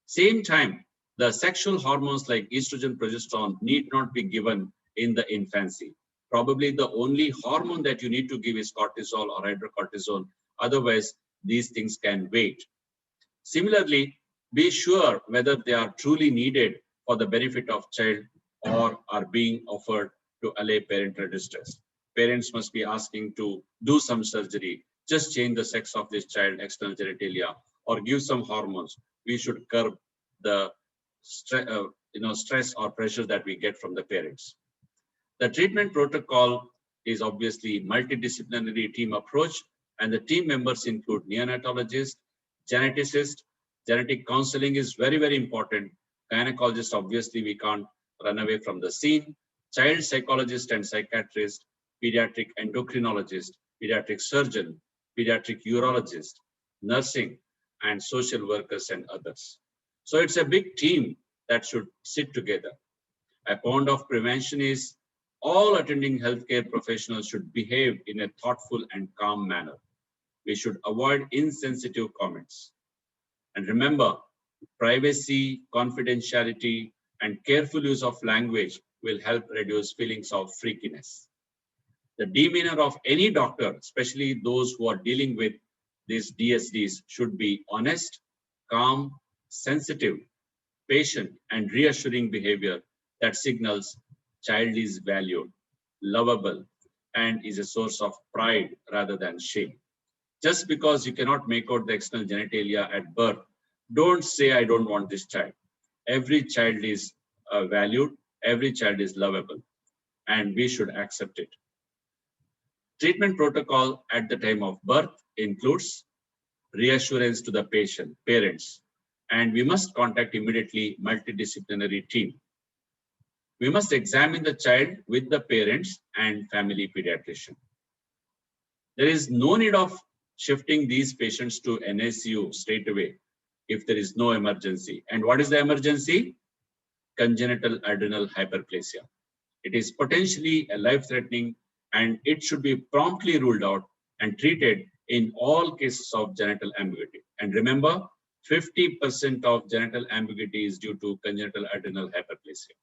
Same time, the sexual hormones like estrogen, progesterone need not be given in the infancy. Probably the only hormone that you need to give is cortisol or hydrocortisone. Otherwise, these things can wait. Similarly, be sure whether they are truly needed for the benefit of child or are being offered to allay parental distress. Parents must be asking to do some surgery, just change the sex of this child, external genitalia, or give some hormones. We should curb the stress or pressure that we get from the parents. The treatment protocol is obviously multidisciplinary team approach, and the team members include neonatologists, geneticists. Genetic counseling is very, very important. Gynecologists, obviously, we can't run away from the scene. Child psychologist and psychiatrist, pediatric endocrinologist, pediatric surgeon, pediatric urologist, nursing, and social workers and others. So it's a big team that should sit together. A pound of prevention is all attending healthcare professionals should behave in a thoughtful and calm manner. We should avoid insensitive comments. And remember, privacy, confidentiality, and careful use of language will help reduce feelings of freakiness. The demeanor of any doctor, especially those who are dealing with these DSDs, should be honest, calm, sensitive, patient, and reassuring behavior that signals child is valued, lovable, and is a source of pride rather than shame. Just because you cannot make out the external genitalia at birth Don't say, I don't want this child. Every child is valued, every child is lovable, and we should accept it. Treatment protocol at the time of birth includes reassurance to the patient, parents, and we must contact immediately multidisciplinary team. We must examine the child with the parents and family pediatrician. There is no need of shifting these patients to NICU straight away if there is no emergency. And what is the emergency? Congenital adrenal hyperplasia. It is potentially a life-threatening and it should be promptly ruled out and treated in all cases of genital ambiguity. And remember, 50% of genital ambiguity is due to congenital adrenal hyperplasia.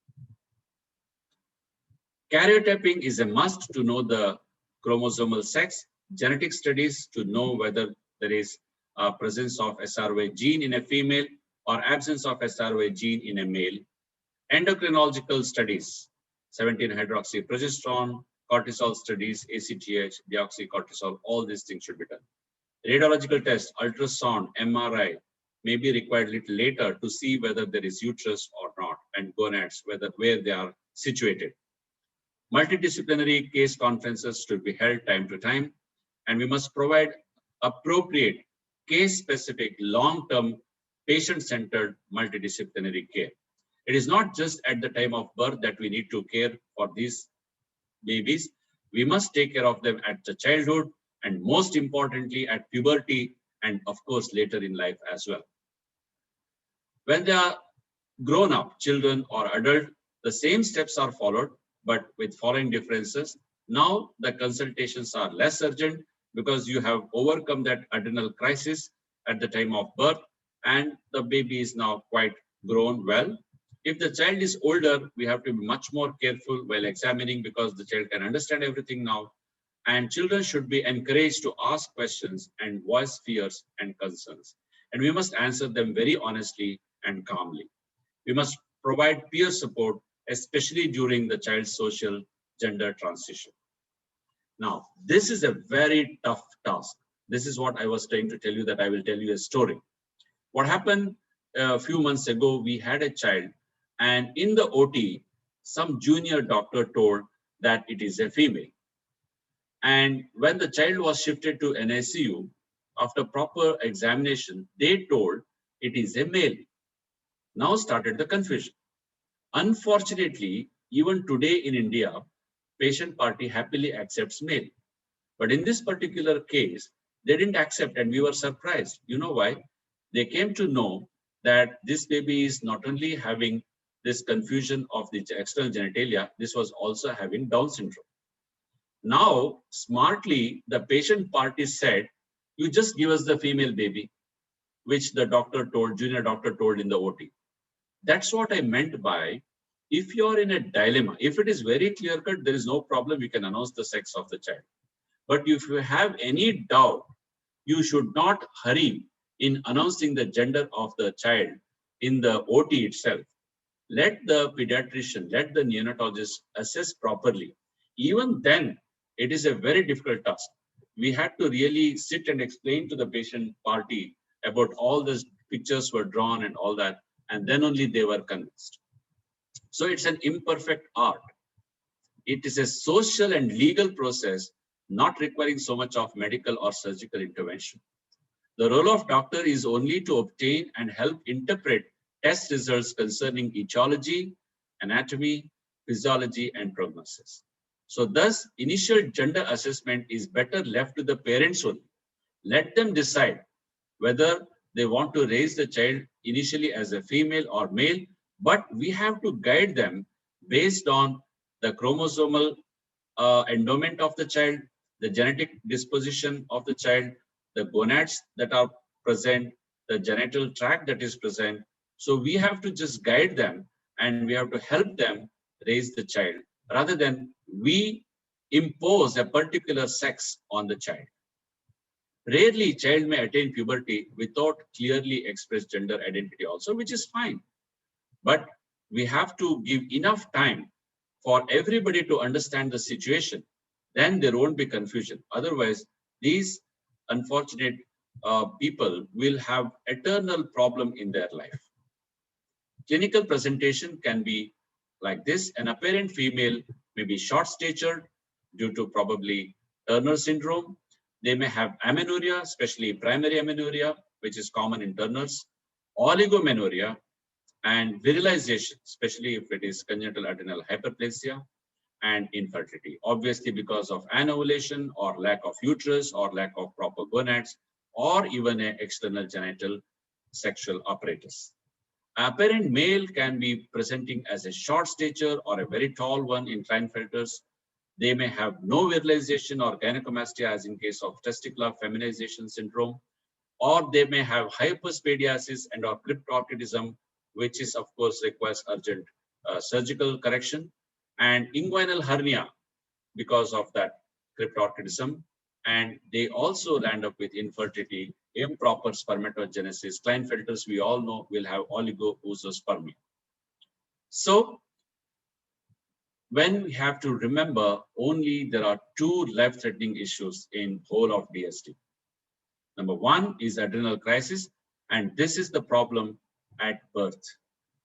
Karyotyping is a must to know the chromosomal sex, genetic studies to know whether there is a presence of SRY gene in a female or absence of SRY gene in a male. Endocrinological studies, 17-hydroxyprogesterone, cortisol studies, ACTH, deoxycortisol, all these things should be done. Radiological tests, ultrasound, MRI may be required a little later to see whether there is uterus or not, and gonads, where they are situated. Multidisciplinary case conferences should be held time to time, and we must provide appropriate case-specific, long-term, patient-centered multidisciplinary care. It is not just at the time of birth that we need to care for these babies. We must take care of them at the childhood and most importantly at puberty and of course later in life as well. When they are grown up, children or adult, the same steps are followed but with following differences. Now the consultations are less urgent because you have overcome that adrenal crisis at the time of birth and the baby is now quite grown well. If the child is older, we have to be much more careful while examining because the child can understand everything now. And children should be encouraged to ask questions and voice fears and concerns. And we must answer them very honestly and calmly. We must provide peer support, especially during the child's social gender transition. Now, this is a very tough task. This is what I was trying to tell you, that I will tell you a story. What happened a few months ago, we had a child and in the OT, some junior doctor told that it is a female. And when the child was shifted to NICU, after proper examination, they told it is a male. Now started the confusion. Unfortunately, even today in India, patient party happily accepts male. But in this particular case, they didn't accept and we were surprised. You know why? They came to know that this baby is not only having this confusion of the external genitalia, this was also having Down syndrome. Now, smartly, the patient party said, you just give us the female baby, which the doctor told, junior doctor told in the OT. That's what I meant by, if you're in a dilemma, if it is very clear-cut, there is no problem, you can announce the sex of the child. But if you have any doubt, you should not hurry in announcing the gender of the child in the OT itself. Let the pediatrician, let the neonatologist assess properly. Even then, it is a very difficult task. We had to really sit and explain to the patient party about all these pictures were drawn and all that, and then only they were convinced. So it's an imperfect art. It is a social and legal process, not requiring so much of medical or surgical intervention. The role of doctor is only to obtain and help interpret test results concerning etiology, anatomy, physiology, and prognosis. So thus, initial gender assessment is better left to the parents only. Let them decide whether they want to raise the child initially as a female or male, but we have to guide them based on the chromosomal endowment of the child, the genetic disposition of the child, the gonads that are present, the genital tract that is present. So we have to just guide them and we have to help them raise the child rather than we impose a particular sex on the child. Rarely, child may attain puberty without clearly expressed gender identity also, which is fine. But we have to give enough time for everybody to understand the situation. Then there won't be confusion. Otherwise, these unfortunate people will have eternal problem in their life. Clinical presentation can be like this. An apparent female may be short-statured due to probably Turner syndrome. They may have amenorrhea, especially primary amenorrhea, which is common in Turners, oligomenorrhea, and virilization, especially if it is congenital adrenal hyperplasia, and infertility, obviously because of anovulation or lack of uterus or lack of proper gonads, or even an external genital sexual apparatus. Apparent male can be presenting as a short stature or a very tall one in Klinefelters. They may have no virilization or gynecomastia as in case of testicular feminization syndrome, or they may have hyperspadiasis and or cryptorchidism, which is of course requires urgent surgical correction, and inguinal hernia because of that cryptorchidism. And they also land up with infertility, improper spermatogenesis. Klinefelters, we all know, will have oligozoospermia. So when we have to remember, only there are two life-threatening issues in whole of DSD. Number one is adrenal crisis, and this is the problem at birth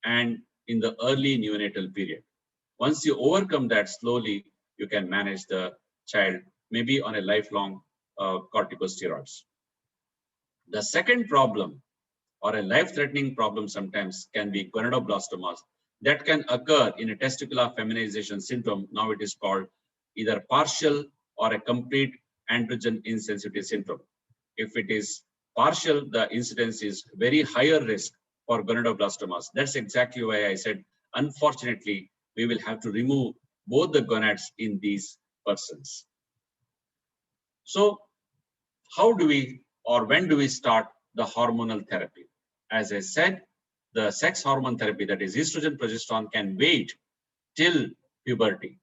and in the early neonatal period. Once you overcome that slowly, you can manage the child maybe on a lifelong corticosteroids. The second problem, or a life-threatening problem sometimes, can be gonadoblastomas that can occur in a testicular feminization syndrome. Now it is called either partial or a complete androgen insensitivity syndrome. If it is partial, the incidence is very higher risk for gonadoblastomas. That's exactly why I said, unfortunately, we will have to remove both the gonads in these persons. So how do we, or when do we start the hormonal therapy? As I said, the sex hormone therapy, that is estrogen, progesterone, can wait till puberty.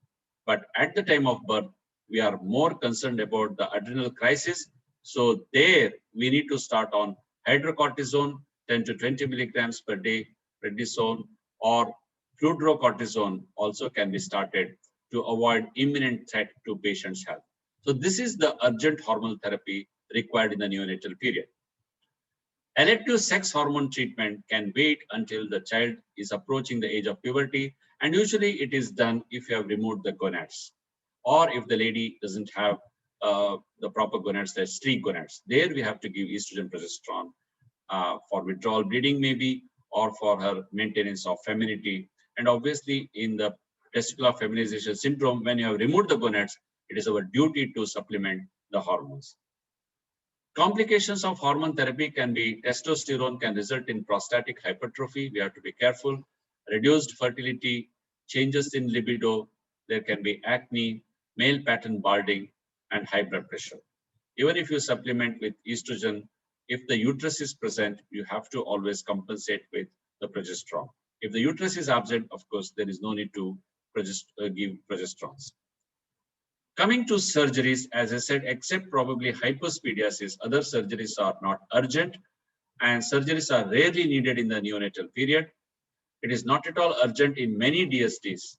But at the time of birth, we are more concerned about the adrenal crisis. So there we need to start on hydrocortisone, 10 to 20 milligrams per day, prednisone, or fludrocortisone also can be started to avoid imminent threat to patient's health. So this is the urgent hormonal therapy required in the neonatal period. Elective sex hormone treatment can wait until the child is approaching the age of puberty, and usually it is done if you have removed the gonads, or if the lady doesn't have the proper gonads, the streak gonads. There we have to give estrogen, progesterone for withdrawal bleeding maybe, or for her maintenance of femininity. And obviously in the testicular feminization syndrome, when you have removed the gonads, it is our duty to supplement the hormones. Complications of hormone therapy can be testosterone can result in prostatic hypertrophy. We have to be careful. Reduced fertility, changes in libido. There can be acne, male pattern balding, and high blood pressure. Even if you supplement with estrogen, if the uterus is present, you have to always compensate with the progesterone. If the uterus is absent, of course, there is no need to give progesterones. Coming to surgeries, as I said, except probably hyperspadiasis, other surgeries are not urgent, and surgeries are rarely needed in the neonatal period. It is not at all urgent in many DSDs.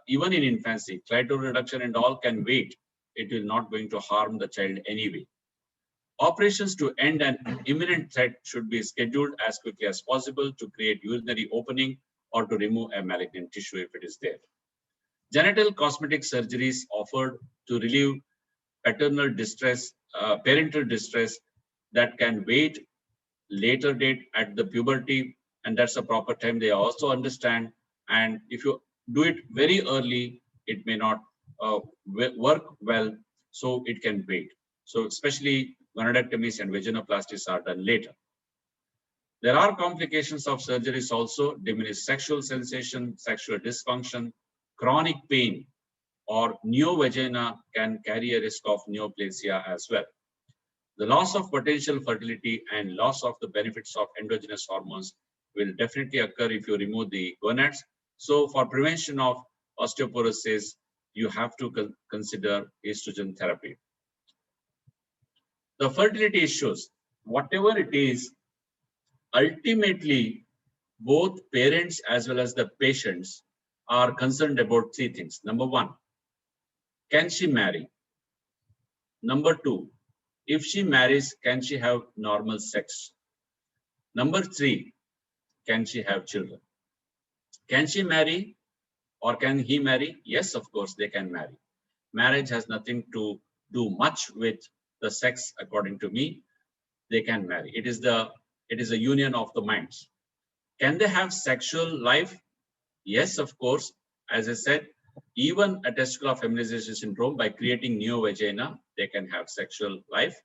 Even in infancy, clitoral reduction and all can wait. It will not going to harm the child anyway. Operations to end an imminent threat should be scheduled as quickly as possible to create urinary opening or to remove a malignant tissue if it is there. Genital cosmetic surgeries offered to relieve paternal distress, parental distress, that can wait later date at the puberty, and that's a proper time they also understand. And if you do it very early, it may not work well, so it can wait. So especially gonadectomies and vaginoplasties are done later. There are complications of surgeries also: diminished sexual sensation, sexual dysfunction, chronic pain, or neovagina can carry a risk of neoplasia as well. The loss of potential fertility and loss of the benefits of endogenous hormones will definitely occur if you remove the gonads. So for prevention of osteoporosis, you have to consider estrogen therapy. The fertility issues, whatever it is, ultimately both parents as well as the patients are concerned about three things. Number one, can she marry? Number two, If she marries, can she have normal sex? Number 3, can she have children? Can she marry or can he marry? Yes, of course, they can marry. Marriage has nothing to do much with the sex, according to me. They can marry. It is a union of the minds. Can they have sexual life? Yes, of course. As I said, even a testicular feminization syndrome, by creating neovagina, they can have sexual life.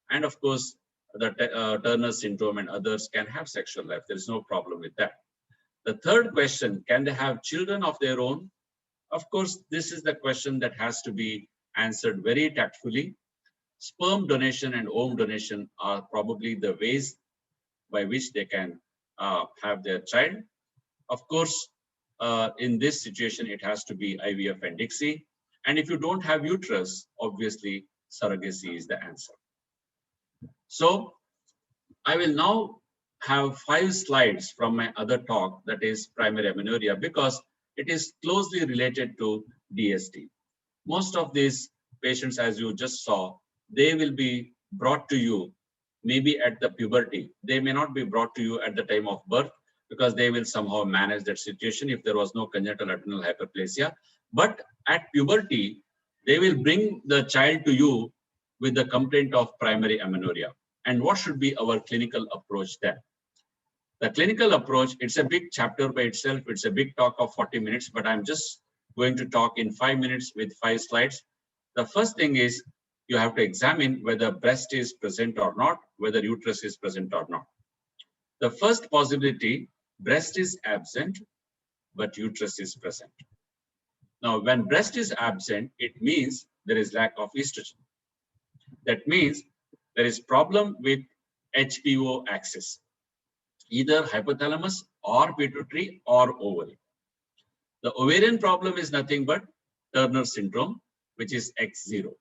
And of course, the Turner syndrome and others can have sexual life. There is no problem with that. The third question, can they have children of their own? Of course, this is the question that has to be answered very tactfully. Sperm donation and ovum donation are probably the ways by which they can have their child. Of course, in this situation, it has to be IVF and DICSI. And if you don't have uterus, obviously, surrogacy is the answer. So I will now have 5 slides from my other talk, that is primary amenorrhea, because it is closely related to DST. Most of these patients, as you just saw, they will be brought to you maybe at the puberty. They may not be brought to you at the time of birth because they will somehow manage that situation if there was no congenital adrenal hyperplasia. But at puberty, they will bring the child to you with the complaint of primary amenorrhea. And what should be our clinical approach then? The clinical approach, it's a big chapter by itself. It's a big talk of 40 minutes, but I'm just going to talk in 5 minutes with 5 slides. The first thing is you have to examine whether breast is present or not, whether uterus is present or not. The first possibility, breast is absent, but uterus is present. Now, when breast is absent, it means there is lack of estrogen. That means there is problem with HPO axis, either hypothalamus or pituitary or ovary. The ovarian problem is nothing but Turner syndrome, which is X0.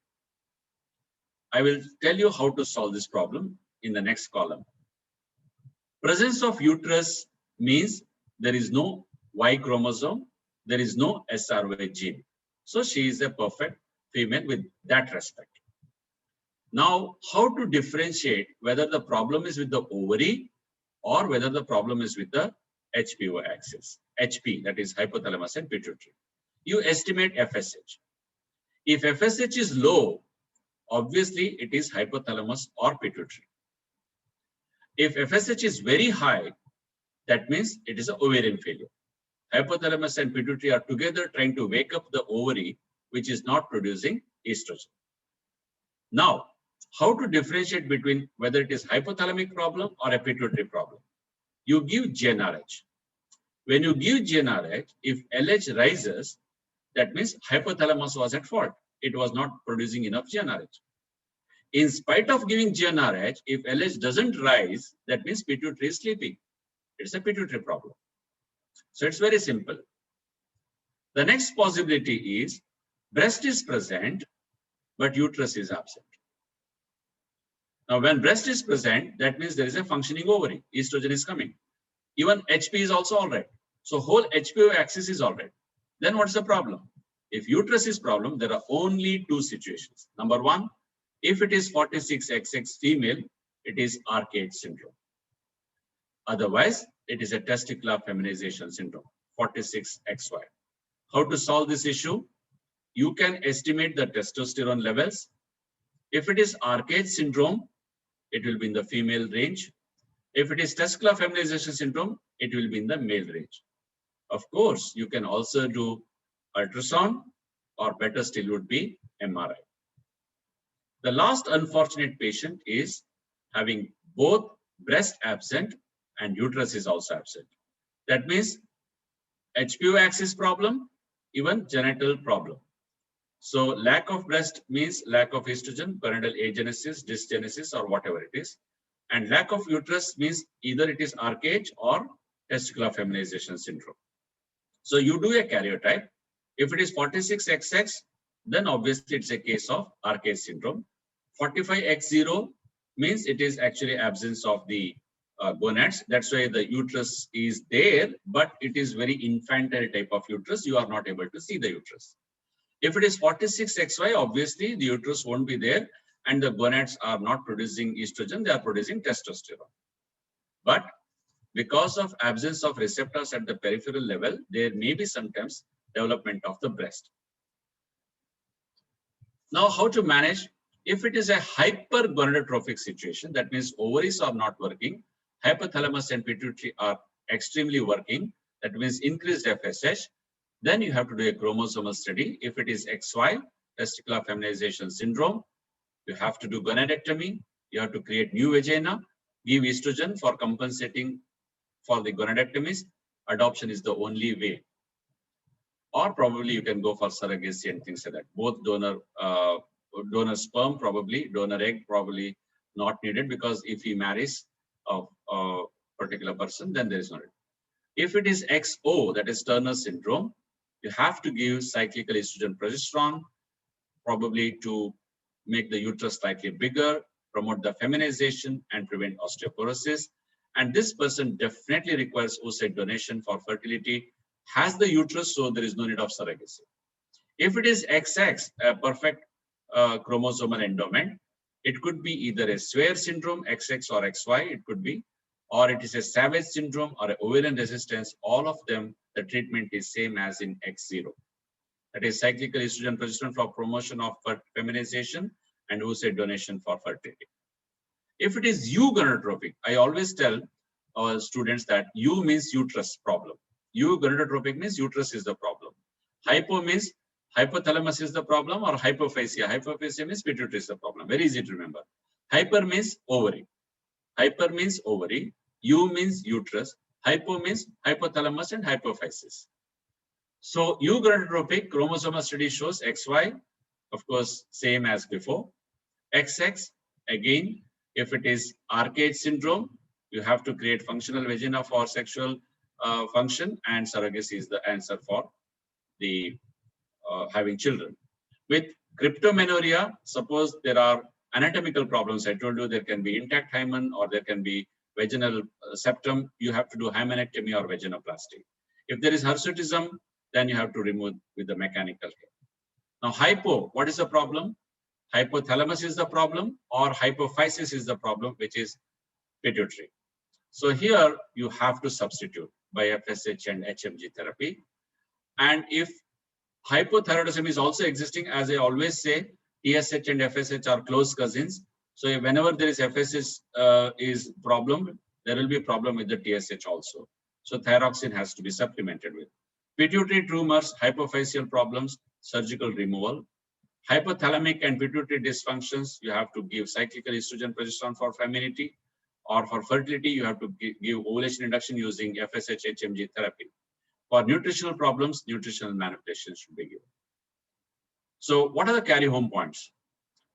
I will tell you how to solve this problem in the next column. Presence of uterus means there is no Y chromosome, there is no SRY gene. So she is a perfect female with that respect. Now, how to differentiate whether the problem is with the ovary or whether the problem is with the HPO axis, HP, that is hypothalamus and pituitary. You estimate FSH. If FSH is low, obviously it is hypothalamus or pituitary. If FSH is very high, that means it is an ovarian failure. Hypothalamus and pituitary are together trying to wake up the ovary, which is not producing estrogen. Now, how to differentiate between whether it is hypothalamic problem or a pituitary problem? You give GnRH. When you give GnRH, if LH rises, that means hypothalamus was at fault. It was not producing enough GnRH. In spite of giving GnRH, if LH doesn't rise, that means pituitary is sleeping. It's a pituitary problem. So it's very simple. The next possibility is breast is present, but uterus is absent. Now, when breast is present, that means there is a functioning ovary. Estrogen is coming. Even HP is also all right. So whole HPO axis is all right. Then what's the problem? If uterus is problem, there are only 2 situations. Number 1, if it is 46XX female, it is Arcade syndrome. Otherwise, it is a testicular feminization syndrome, 46XY. How to solve this issue? You can estimate the testosterone levels. If it is Arcade syndrome, it will be in the female range. If it is testicular feminization syndrome, it will be in the male range. Of course, you can also do ultrasound, or better still would be MRI. The last unfortunate patient is having both breast absent and uterus is also absent. That means HPO axis problem, even genital problem. So lack of breast means lack of estrogen, parental agenesis, dysgenesis, or whatever it is. And lack of uterus means either it is Arcade or testicular feminization syndrome. So you do a karyotype. If it is 46XX, then obviously it's a case of Arcade syndrome. 45X0 means it is actually absence of the gonads. That's why the uterus is there, but it is very infantile type of uterus. You are not able to see the uterus. If it is 46XY, obviously the uterus won't be there, and the gonads are not producing estrogen, they are producing testosterone. But because of absence of receptors at the peripheral level, there may be sometimes development of the breast. Now, how to manage? If it is a hypergonadotrophic situation, that means ovaries are not working, hypothalamus and pituitary are extremely working, that means increased FSH, then you have to do a chromosomal study. If it is XY, testicular feminization syndrome, you have to do gonadectomy, you have to create new vagina, give estrogen for compensating for the gonadectomies. Adoption is the only way. Or probably you can go for surrogacy and things like that. Both donor sperm probably, donor egg probably not needed, because if he marries a particular person, then there is no need. If it is XO, that is Turner syndrome, you have to give cyclical estrogen progesterone, probably to make the uterus slightly bigger, promote the feminization and prevent osteoporosis. And this person definitely requires oocyte donation for fertility, has the uterus, so there is no need of surrogacy. If it is XX, a perfect chromosomal endowment, it could be either a Swyer syndrome, XX or XY, it could be, or it is a Savage syndrome or an ovarian resistance. All of them, the treatment is same as in X0. That is cyclical estrogen progesterone for promotion of feminization and oocyte donation for fertility. If it is eugonadotropic, I always tell our students that U means uterus problem. Eugonadotropic means uterus is the problem. Hypo means hypothalamus is the problem, or hypophasia. Hypophasia means pituitary is the problem. Very easy to remember. Hyper means ovary. Hyper means ovary. U means uterus. Hypo means hypothalamus and hypophysis. So eugonadotropic chromosomal study shows XY, of course, same as before. XX, again, if it is Arcade syndrome, you have to create functional vagina for sexual function, and surrogacy is the answer for the having children. With cryptomenorrhea, suppose there are anatomical problems. I told you there can be intact hymen or there can be vaginal septum. You have to do hymenectomy or vaginoplasty. If there is hirsutism, then you have to remove with the mechanical care. Now, hypo, what is the problem? Hypothalamus is the problem, or hypophysis is the problem, which is pituitary. So here you have to substitute by FSH and HMG therapy. And if hypothyroidism is also existing, as I always say, TSH and FSH are close cousins. So whenever there is FSH is problem, there will be a problem with the TSH also. So thyroxine has to be supplemented with. Pituitary tumors, hypophyseal problems, surgical removal. Hypothalamic and pituitary dysfunctions, you have to give cyclical estrogen progesterone for femininity, or for fertility, you have to give ovulation induction using FSH HMG therapy. For nutritional problems, nutritional manipulation should be given. So what are the carry home points?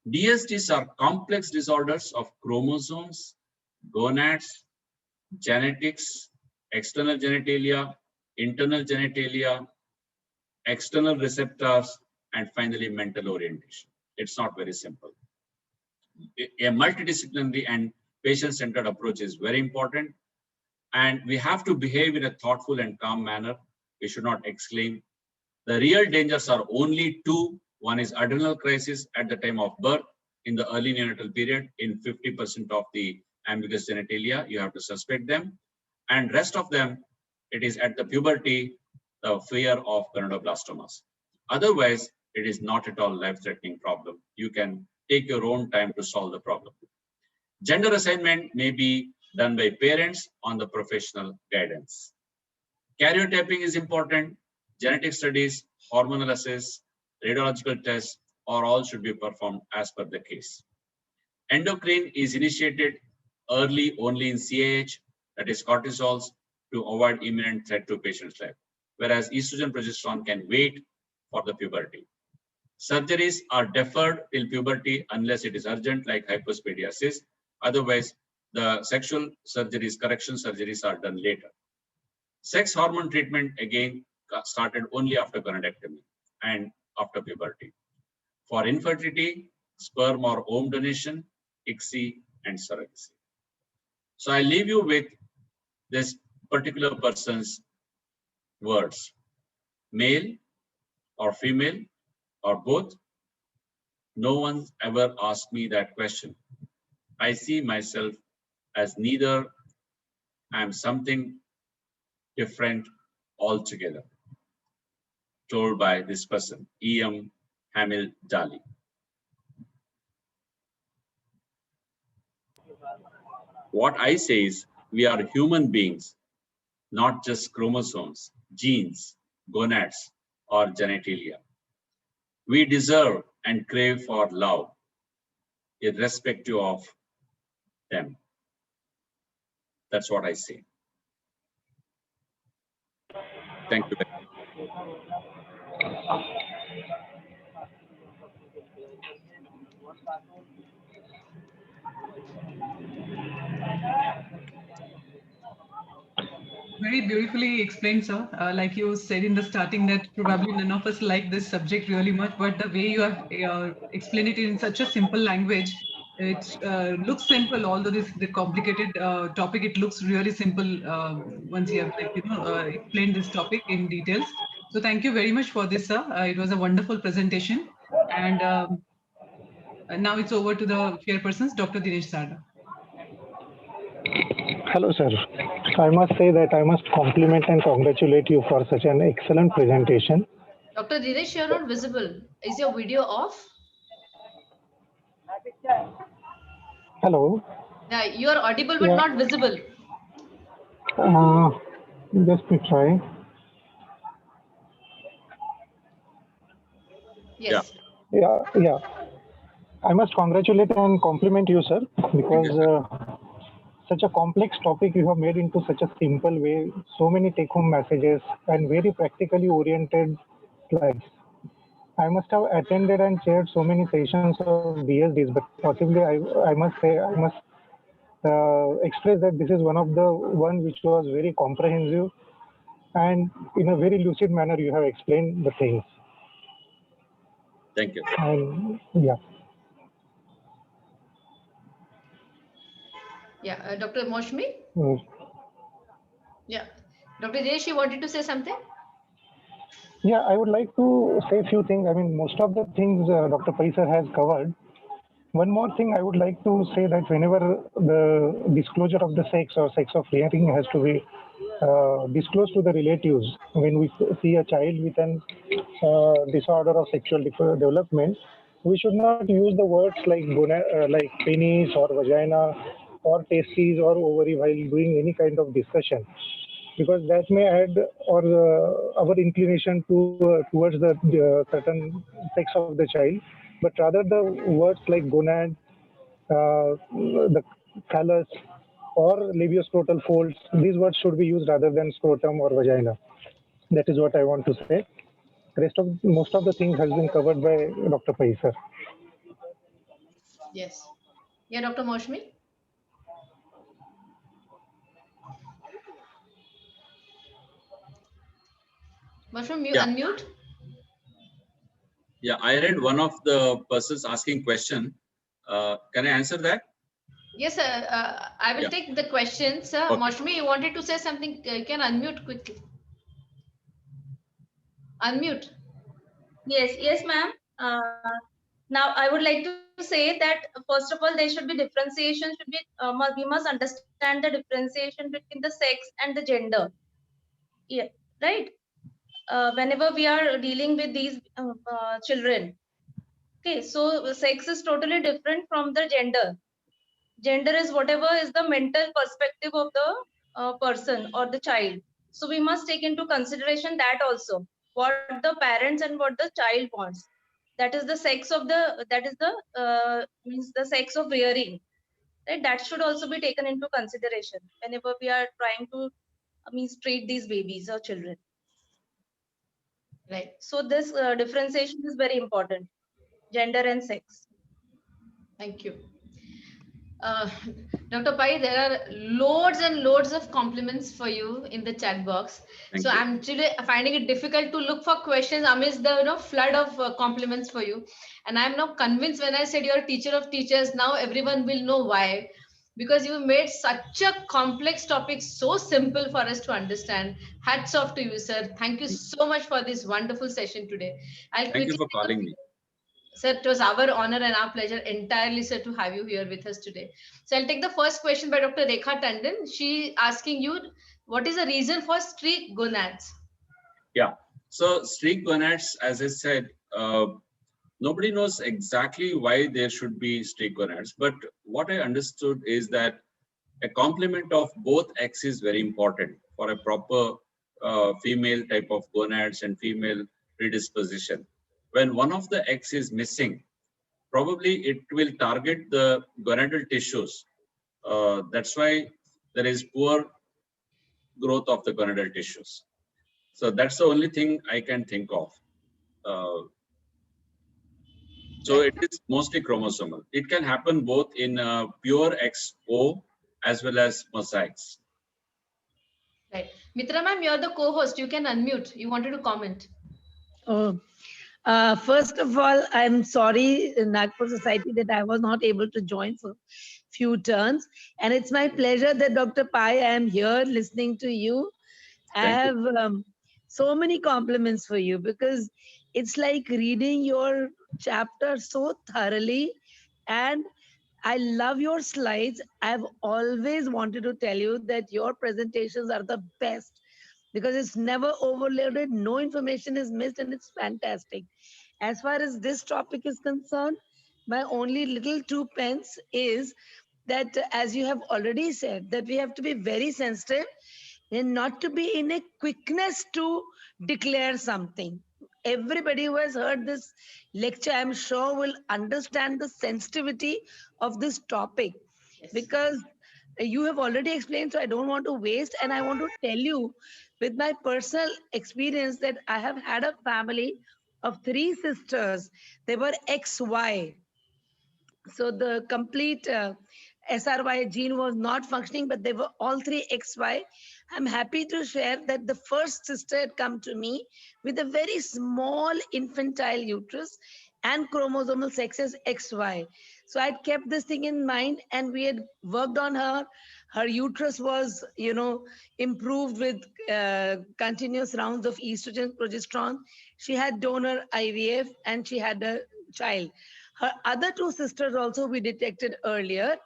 DSTs are complex disorders of chromosomes, gonads, genetics, external genitalia, internal genitalia, external receptors, and finally mental orientation. It's not very simple. A multidisciplinary and patient-centered approach is very important, and we have to behave in a thoughtful and calm manner. We should not exclaim. The real dangers are only two. One is adrenal crisis at the time of birth in the early neonatal period. In 50% of the ambiguous genitalia, you have to suspect them, and rest of them, it is at the puberty, the fear of gonadoblastomas. Otherwise, it is not at all life-threatening problem. You can take your own time to solve the problem. Gender assignment may be done by parents on the professional guidance. Karyotyping is important. Genetic studies, hormonal assays, radiological tests, or all should be performed as per the case. Endocrine is initiated early only in CAH, that is cortisols, to avoid imminent threat to patient's life, whereas estrogen progesterone can wait for the puberty. Surgeries are deferred till puberty unless it is urgent, like hypospadiasis. Otherwise, the sexual surgeries, correction surgeries are done later. Sex hormone treatment, again, started only after gonadectomy and after puberty. For infertility, sperm or ovum donation, ICSI, and surrogacy. So I leave you with this particular person's words. Male or female or both, No one's ever asked me that question. I see myself as neither. I am something different altogether. Told by this person, E.M. Hamil Dali. What I say is, we are human beings, not just chromosomes, genes, gonads, or genitalia. We deserve and crave for love, irrespective of them. That's what I say. Thank you. Very beautifully explained, sir. Like you said in the starting that probably none of us like this subject really much, but the way you have explained it in such a simple language, it looks simple, although the complicated topic, it looks really simple once you have explained this topic in details. So thank you very much for this, sir. It was a wonderful presentation. And now it's over to the chairpersons, Dr. Dinesh Sarda. Hello, sir. I must say that I must compliment and congratulate you for such an excellent presentation. Dr. Dinesh, you're not visible. Is your video off? Hello. Yeah, you are audible but Yeah. not visible. Just to try. Yes. Yeah. I must congratulate and compliment you, sir, because such a complex topic you have made into such a simple way, so many take-home messages and very practically oriented slides. I must have attended and chaired so many sessions of BSDs, but possibly I must say, I must express that this is one which was very comprehensive and in a very lucid manner you have explained the things. Thank you. And yeah. Yeah, Dr. Moshmi? Mm. Yeah. Dr. Dinesh, you wanted to say something? Yeah, I would like to say a few things. I mean, most of the things Dr. Paisar has covered. One more thing I would like to say that whenever the disclosure of the sex or sex of rearing has to be disclosed to the relatives, when we see a child with an disorder of sexual development, we should not use the words like like penis or vagina or testes or ovary while doing any kind of discussion, because that may add or our inclination to towards the certain sex of the child, but rather the words like gonad, the callus, or labioscrotal folds, these words should be used rather than scrotum or vagina. That is what I want to say. Most of the things has been covered by Dr. Paisar. Yes. Yeah, Dr. Moshmi? Moshmi, you unmute? Yeah, I read one of the persons asking question. Can I answer that? Yes, I will take the questions. Okay. Moshmi, you wanted to say something? You can unmute quickly. Unmute. Yes, ma'am. Now I would like to say that first of all, there should be differentiation. We must understand the differentiation between the sex and the gender. Yeah, right. Whenever we are dealing with these children, okay, so sex is totally different from the gender. Gender is whatever is the mental perspective of the person or the child. So we must take into consideration that also, what the parents and what the child wants. That is the sex of means the sex of rearing. Right? That should also be taken into consideration whenever we are trying to means treat these babies or children. Right. So this differentiation is very important, gender and sex. Thank you. Dr. Pai, there are loads and loads of compliments for you in the chat box. Thank so you. I'm actually finding it difficult to look for questions amidst the flood of compliments for you. And I'm now convinced when I said you're a teacher of teachers, now everyone will know why. Because you made such a complex topic so simple for us to understand. Hats off to you, sir. Thank you so much for this wonderful session today. Thank you for calling me. Sir, it was our honor and our pleasure entirely, sir, to have you here with us today. So I'll take the first question by Dr. Rekha Tandon. She asking you, what is the reason for streak gonads? Yeah. So streak gonads, as I said, nobody knows exactly why there should be streak gonads. But what I understood is that a complement of both X is very important for a proper female type of gonads and female predisposition. When one of the X is missing, probably it will target the gonadal tissues. That's why there is poor growth of the gonadal tissues. So that's the only thing I can think of. So it is mostly chromosomal. It can happen both in pure XO as well as mosaics. Right. Mitra ma'am, you're the co-host. You can unmute. You wanted to comment. Oh, first of all, I'm sorry, Nagpur Society, that I was not able to join for few turns. And it's my pleasure that Dr. Pai, I am here listening to you. I have so many compliments for you because it's like reading your chapter so thoroughly, and I love your slides. I've always wanted to tell you that your presentations are the best because it's never overloaded, no information is missed, and it's fantastic. As far as this topic is concerned, my only little 2 pence is that, as you have already said, that we have to be very sensitive and not to be in a quickness to declare something. Everybody who has heard this lecture, I'm sure, will understand the sensitivity of this topic. Yes. Because you have already explained, so I don't want to waste. And I want to tell you, with my personal experience, that I have had a family of 3 sisters. They were XY. So the complete SRY gene was not functioning, but they were all 3 XY. I'm happy to share that the first sister had come to me with a very small infantile uterus and chromosomal sex as XY. So I'd kept this thing in mind, and we had worked on her. Her uterus was, improved with continuous rounds of estrogen, progesterone. She had donor IVF, and she had a child. Her other 2 sisters also we detected earlier,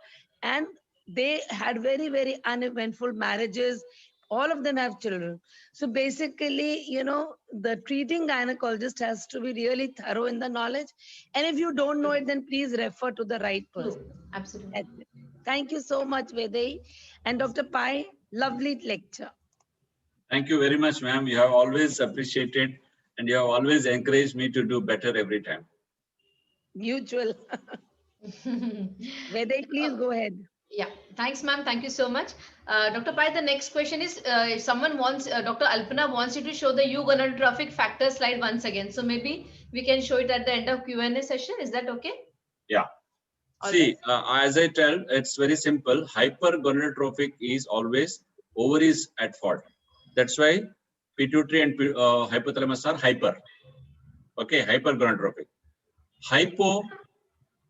and they had very, very uneventful marriages. All of them have children. So basically, the treating gynecologist has to be really thorough in the knowledge. And if you don't know it, then please refer to the right person. Absolutely. That's it. Thank you so much, Vedai. And Dr. Pai, lovely lecture. Thank you very much, ma'am. You have always appreciated and you have always encouraged me to do better every time. Mutual. Vedai, please go ahead. Yeah, thanks, ma'am. Thank you so much. Dr. Pai, the next question is, if someone wants, Dr. Alpana wants you to show the eugonadotrophic factor slide once again. So maybe we can show it at the end of Q&A session. Is that okay? Yeah. See, as I tell, it's very simple. Hypergonadotrophic is always ovaries at fault. That's why pituitary and hypothalamus are hyper. Okay, hypergonadotrophic. Hypo,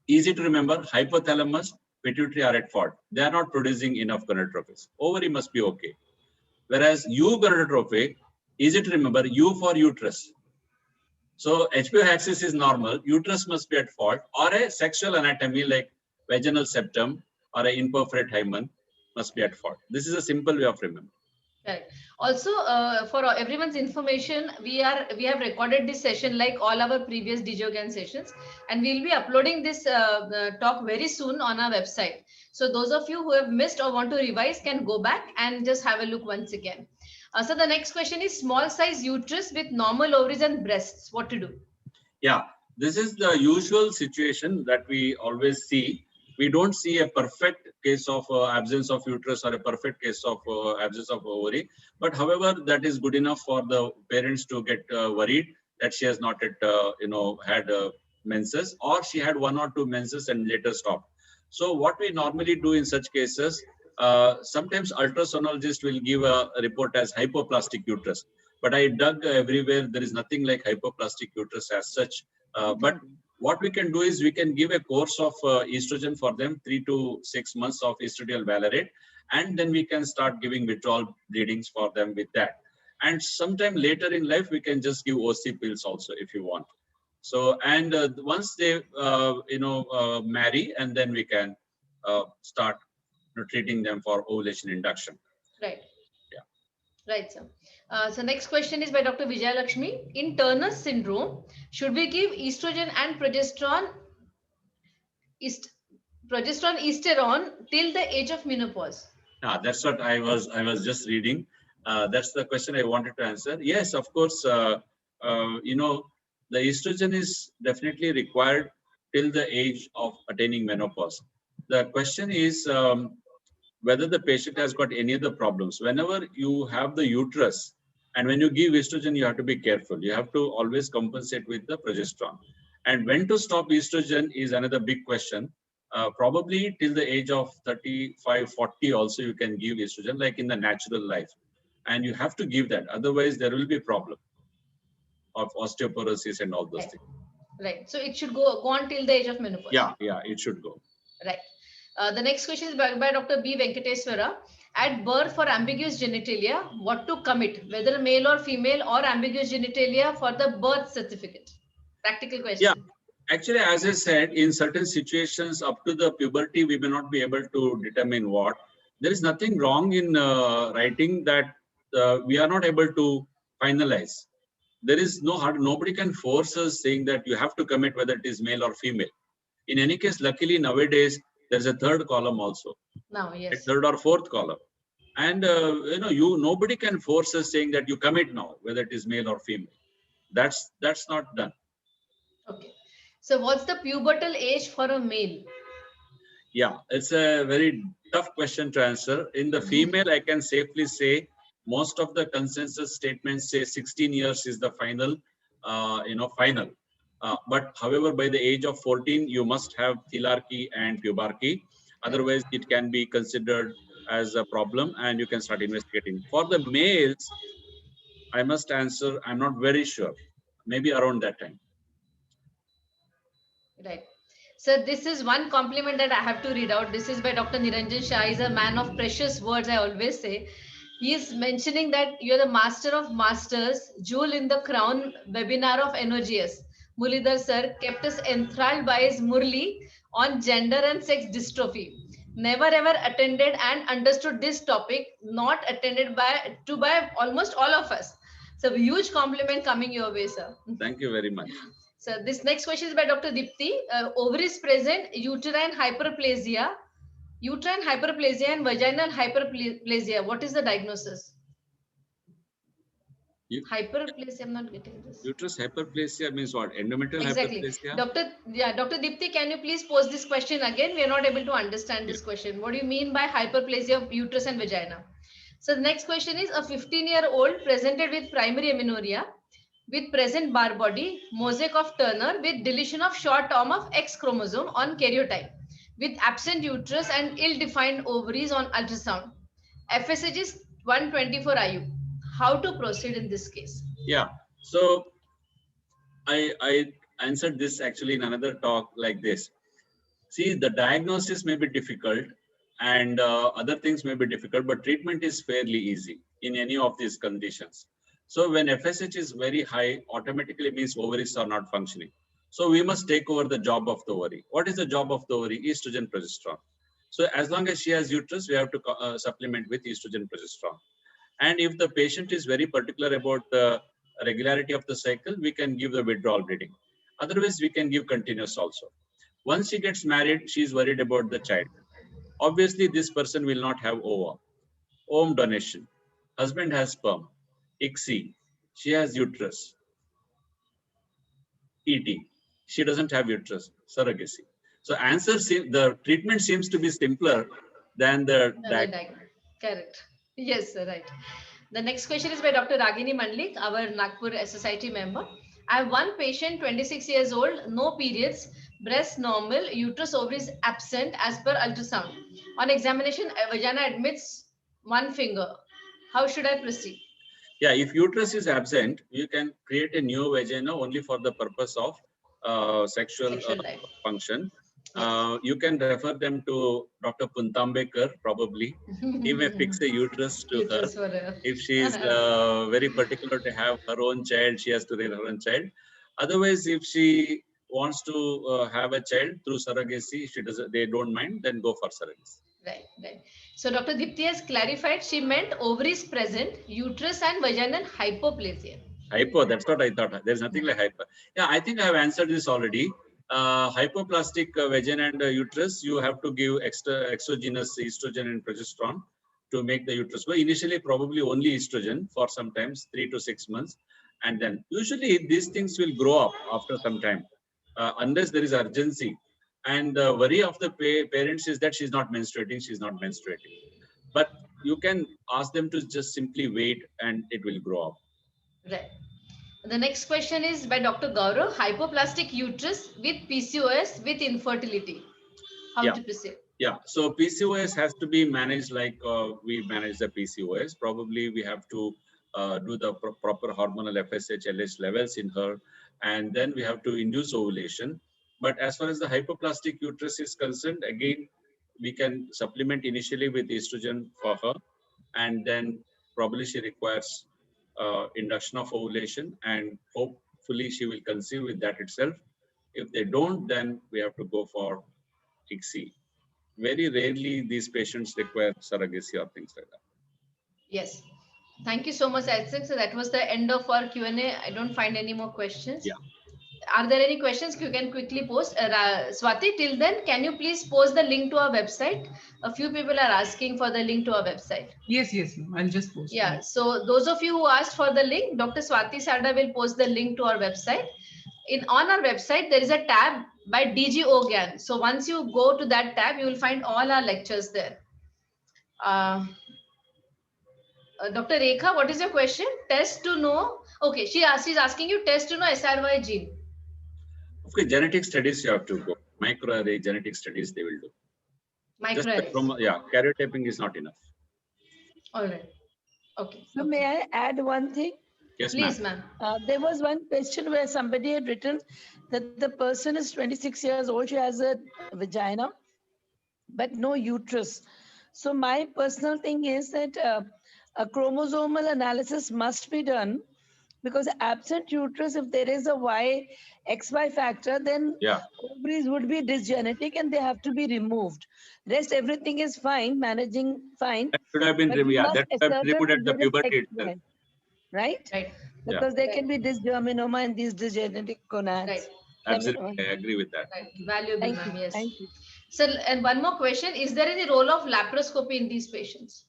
easy to remember, hypothalamus, pituitary are at fault. They are not producing enough gonadotropins. Ovary must be okay. Whereas eugonadotrophic, easy to remember, U for uterus. So HPO axis is normal, uterus must be at fault, or a sexual anatomy like vaginal septum or an imperforate hymen must be at fault. This is a simple way of remembering. Correct. Also, for everyone's information, we have recorded this session like all our previous DGOGAN sessions, and we'll be uploading this talk very soon on our website. So those of you who have missed or want to revise can go back and just have a look once again. So the next question is small size uterus with normal ovaries and breasts. What to do? Yeah, this is the usual situation that we always see. We don't see a perfect case of absence of uterus or a perfect case of absence of ovary. But however, that is good enough for the parents to get worried that she has not yet, had menses, or she had 1 or 2 menses and later stopped. So what we normally do in such cases, sometimes ultrasonologist will give a report as hypoplastic uterus. But I dug everywhere, there is nothing like hypoplastic uterus as such. But what we can do is we can give a course of estrogen for them, 3 to 6 months of estradiol valerate, and then we can start giving withdrawal bleedings for them with that. And sometime later in life, we can just give OC pills also if you want. So, and once they, marry, and then we can start treating them for ovulation induction. Right. Yeah. Right, sir. So next question is by Dr. Vijay Lakshmi. In Turner's syndrome, should we give estrogen and progesterone till the age of menopause? That's what I was just reading. That's the question I wanted to answer. Yes, of course. The estrogen is definitely required till the age of attaining menopause. The question is whether the patient has got any other problems. Whenever you have the uterus and when you give estrogen, you have to be careful. You have to always compensate with the progesterone. And when to stop estrogen is another big question. Probably till the age of 35, 40 also you can give estrogen like in the natural life. And you have to give that. Otherwise, there will be a problem of osteoporosis and all those things. Right. So it should go on till the age of menopause. Yeah, it should go. Right. The next question is by Dr. B. Venkateswara. At birth for ambiguous genitalia, what to commit, whether male or female or ambiguous genitalia for the birth certificate? Practical question. Yeah. Actually, as I said, in certain situations up to the puberty, we may not be able to determine what. There is nothing wrong in writing that we are not able to finalize. There is nobody can force us saying that you have to commit whether it is male or female. In any case, luckily nowadays, there's a third column also. Now, yes. A third or fourth column. And, nobody can force us saying that you commit now, whether it is male or female. That's not done. Okay. So what's the pubertal age for a male? Yeah, it's a very tough question to answer. In the female, I can safely say most of the consensus statements say 16 years is the final, final. But however, by the age of 14, you must have thelarchy and pubarchy. Otherwise, it can be considered as a problem and you can start investigating. For the males, I must answer, I'm not very sure. Maybe around that time. Right. So this is one compliment that I have to read out. This is by Dr. Niranjan Shah. He's a man of precious words, I always say. He is mentioning that you're the master of masters, jewel in the crown webinar of NOGS. Muralidhar sir kept us enthralled by his Murli on gender and sex dystrophy. Never ever attended and understood this topic, not attended by almost all of us. So huge compliment coming your way, sir. Thank you very much. So this next question is by Dr. Dipti. Ovaries present, uterine hyperplasia and vaginal hyperplasia. What is the diagnosis? Hyperplasia, I'm not getting this. Uterus hyperplasia means what? Endometrial hyperplasia? Dr. Dipti, can you please pose this question again? We are not able to understand this question. What do you mean by hyperplasia of uterus and vagina? So the next question is, a 15-year-old presented with primary amenorrhea with present bar body, mosaic of Turner with deletion of short arm of X chromosome on karyotype, with absent uterus and ill-defined ovaries on ultrasound. FSH is 124 IU. How to proceed in this case? Yeah, so I answered this actually in another talk like this. See, the diagnosis may be difficult and other things may be difficult, but treatment is fairly easy in any of these conditions. So when FSH is very high, automatically means ovaries are not functioning. So we must take over the job of the ovary. What is the job of the ovary? Estrogen, progesterone. So as long as she has uterus, we have to supplement with estrogen, progesterone. And if the patient is very particular about the regularity of the cycle, we can give the withdrawal bleeding. Otherwise, we can give continuous also. Once she gets married, she is worried about the child. Obviously, this person will not have ova. Ovum donation. Husband has sperm. ICSI. She has uterus. ET. She doesn't have uterus. Surrogacy. So the treatment seems to be simpler than the diagnosis. Correct. Yes, sir, right. The next question is by Dr. Ragini Mandlik, our Nagpur Society member. I have one patient, 26 years old, no periods, breast normal, uterus ovaries absent as per ultrasound. On examination, vagina admits one finger. How should I proceed? Yeah, if uterus is absent, you can create a new vagina only for the purpose of sexual function. You can refer them to Dr. Puntambekar, probably. He may fix a uterus to her. If she is very particular to have her own child, she has to raise her own child. Otherwise, if she wants to have a child through surrogacy, they don't mind, then go for surrogacy. Right, right. So Dr. Dipti has clarified, she meant ovaries present, uterus and vaginal hypoplasia. Hypo, that's what I thought. There's nothing like hypo. Yeah, I think I have answered this already. Hypoplastic vagina and uterus, you have to give exogenous estrogen and progesterone to make the uterus. Well, initially, probably only estrogen for sometimes 3 to 6 months. And then usually these things will grow up after some time, unless there is urgency. And the worry of the parents is that she's not menstruating. But you can ask them to just simply wait and it will grow up. Right. The next question is by Dr. Gaurav, hypoplastic uterus with PCOS with infertility. How to proceed? Yeah, so PCOS has to be managed like we manage the PCOS. Probably we have to do the proper hormonal FSH, LH levels in her, and then we have to induce ovulation. But as far as the hypoplastic uterus is concerned, again, we can supplement initially with estrogen for her, and then probably she requires induction of ovulation, and hopefully she will conceive with that itself. If they don't, then we have to go for ICSI. Very rarely these patients require surrogacy or things like that. Yes. Thank you so much, Isaac. So that was the end of our Q&A. I don't find any more questions. Yeah. Are there any questions you can quickly post? Swati, till then, can you please post the link to our website? A few people are asking for the link to our website. Yes, I'll just post. Yeah, so those of you who asked for the link, Dr. Swati Sarda will post the link to our website. On our website, there is a tab by DG OGAN. So once you go to that tab, you will find all our lectures there. Dr. Rekha, what is your question? Test to know. Okay, she's asking you test to know SRY gene. Okay, genetic studies you have to go. Microarray genetic studies they will do. Microarray. Yeah, karyotyping is not enough. All right. Okay. So may I add one thing? Yes, please, ma'am. There was one question where somebody had written that the person is 26 years old, she has a vagina, but no uterus. So my personal thing is that a chromosomal analysis must be done, because absent uterus, if there is a XY factor, then ovaries would be dysgenetic and they have to be removed. Rest everything is fine, managing fine. That should have been removed. Yeah, that should have been removed at the puberty itself. Right? Right. Because there can be dysgerminoma and these dysgenetic gonads. Right. Absolutely, I agree with that. Right. Valuable, ma'am. Yes. Thank you. So, and one more question: is there any role of laparoscopy in these patients?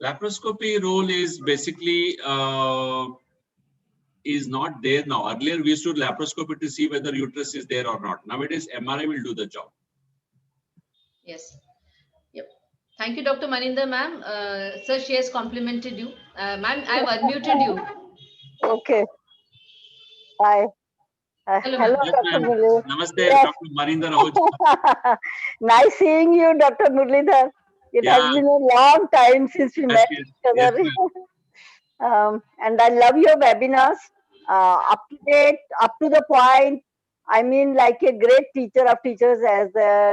Laparoscopy role is basically is not there now. Earlier we used to do laparoscopy to see whether uterus is there or not. Nowadays MRI will do the job. Yes. Yep. Thank you, Dr. Maninder, ma'am. Sir, she has complimented you. Ma'am, I have unmuted you. Okay. Hi. Hello, Dr. Murli. Namaste, yes. Dr. Maninder. Nice seeing you, Dr. Murlidhar. It has been a long time since we met each other. Yes, and I love your webinars. Up to date, up to the point. I mean, like a great teacher of teachers, as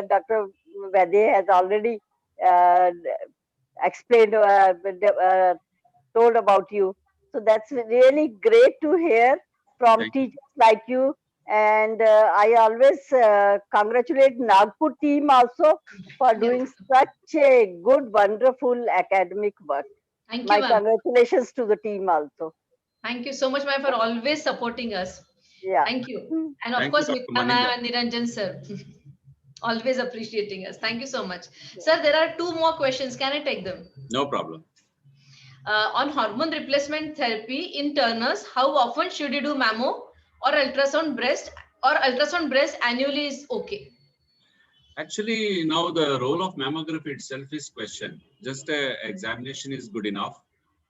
Dr. Vaidya has already explained, told about you. So that's really great to hear from teachers like you. And I always congratulate Nagpur team also for doing such a good, wonderful academic work. Thank you, my congratulations to the team also. Thank you so much, ma'am, for always supporting us. Yeah. Thank you. And of course, Mikta ma'am and Niranjan sir, always appreciating us. Thank you so much. Yeah. Sir, there are two more questions. Can I take them? No problem. On hormone replacement therapy in Turner's, how often should you do mammo or ultrasound breast annually is okay? Actually, now the role of mammography itself is questioned. Just an examination is good enough.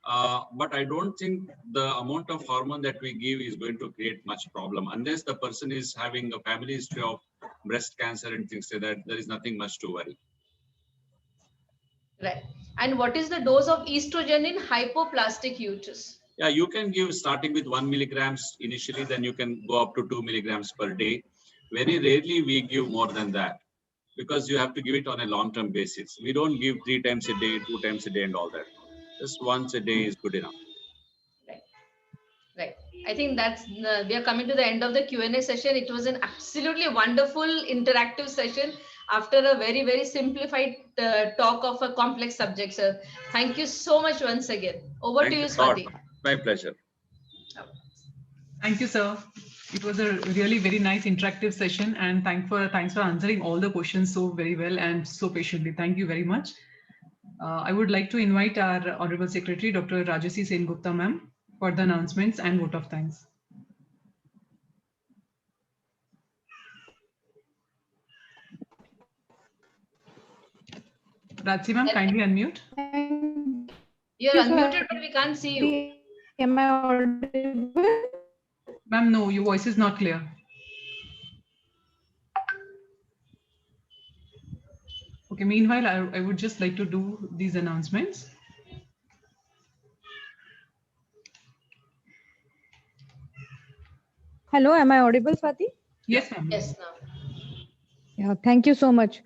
But I don't think the amount of hormone that we give is going to create much problem unless the person is having a family history of breast cancer and things like that. There is nothing much to worry. Right. And what is the dose of estrogen in hypoplastic uterus? Yeah, you can give starting with 1 milligrams initially, then you can go up to 2 milligrams per day. Very rarely we give more than that because you have to give it on a long-term basis. We don't give 3 times a day, 2 times a day and all that. Just once a day is good enough. Right. Right. I think that's we are coming to the end of the Q&A session. It was an absolutely wonderful interactive session after a very, very simplified talk of a complex subject, sir. Thank you so much once again. Over Thank to you, you, Lord. Swati. My pleasure. Thank you, sir. It was a really very nice interactive session, and thanks for answering all the questions so very well and so patiently. Thank you very much. I would like to invite our Honorable Secretary, Dr. Rajasi Sen Gupta ma'am, for the announcements and vote of thanks. Rajasi ma'am, kindly unmute. You're unmuted, but we can't see you. Am I audible? Ma'am, no, your voice is not clear. Okay, meanwhile, I would just like to do these announcements. Hello, am I audible, Swati? Yes, ma'am. Yes, now. Yeah, thank you so much.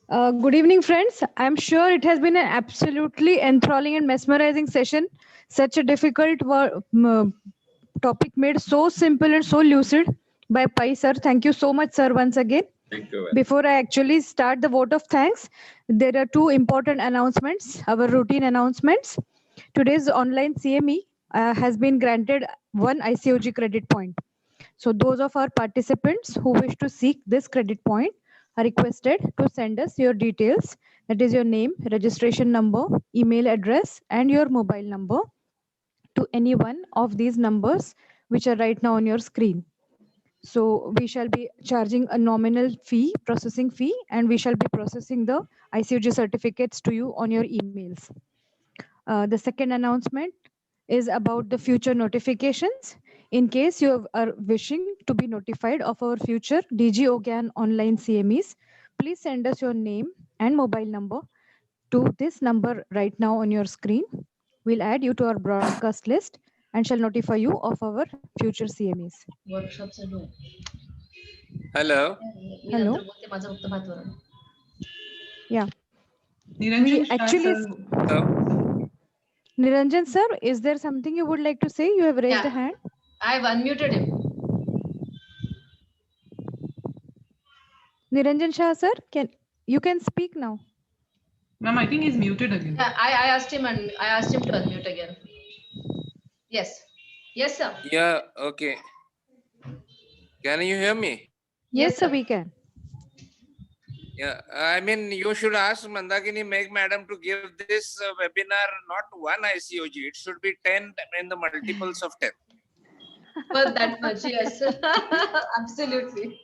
Good evening, friends. I'm sure it has been an absolutely enthralling and mesmerizing session. Such a difficult topic made so simple and so lucid by Pai sir. Thank you so much, sir, once again. Thank you. Before I actually start the vote of thanks, there are two important announcements, our routine announcements. Today's online CME has been granted 1 ICOG credit point. So those of our participants who wish to seek this credit point are requested to send us your details, that is your name, registration number, email address, and your mobile number to any one of these numbers which are right now on your screen. So we shall be charging a nominal fee, processing fee, and we shall be processing the ICOG certificates to you on your emails. The second announcement is about the future notifications. In case you are wishing to be notified of our future DG OGAN online CMEs, please send us your name and mobile number to this number right now on your screen. We'll add you to our broadcast list and shall notify you of our future CMEs. Workshops are no. Hello. Hello. Yeah. Niranjan sir, is there something you would like to say? You have raised a hand. I've unmuted him. Niranjan Shah sir, you can speak now. Ma'am, I think he's muted again. Yeah, I asked him and I asked him to unmute again. Yes. Yes, sir. Yeah, okay. Can you hear me? Yes, sir, we can. Yeah, I mean, you should ask Mandakini Meg madam to give this webinar not 1 ICOG. It should be 10 in the multiples of 10. For that much, yes. Absolutely.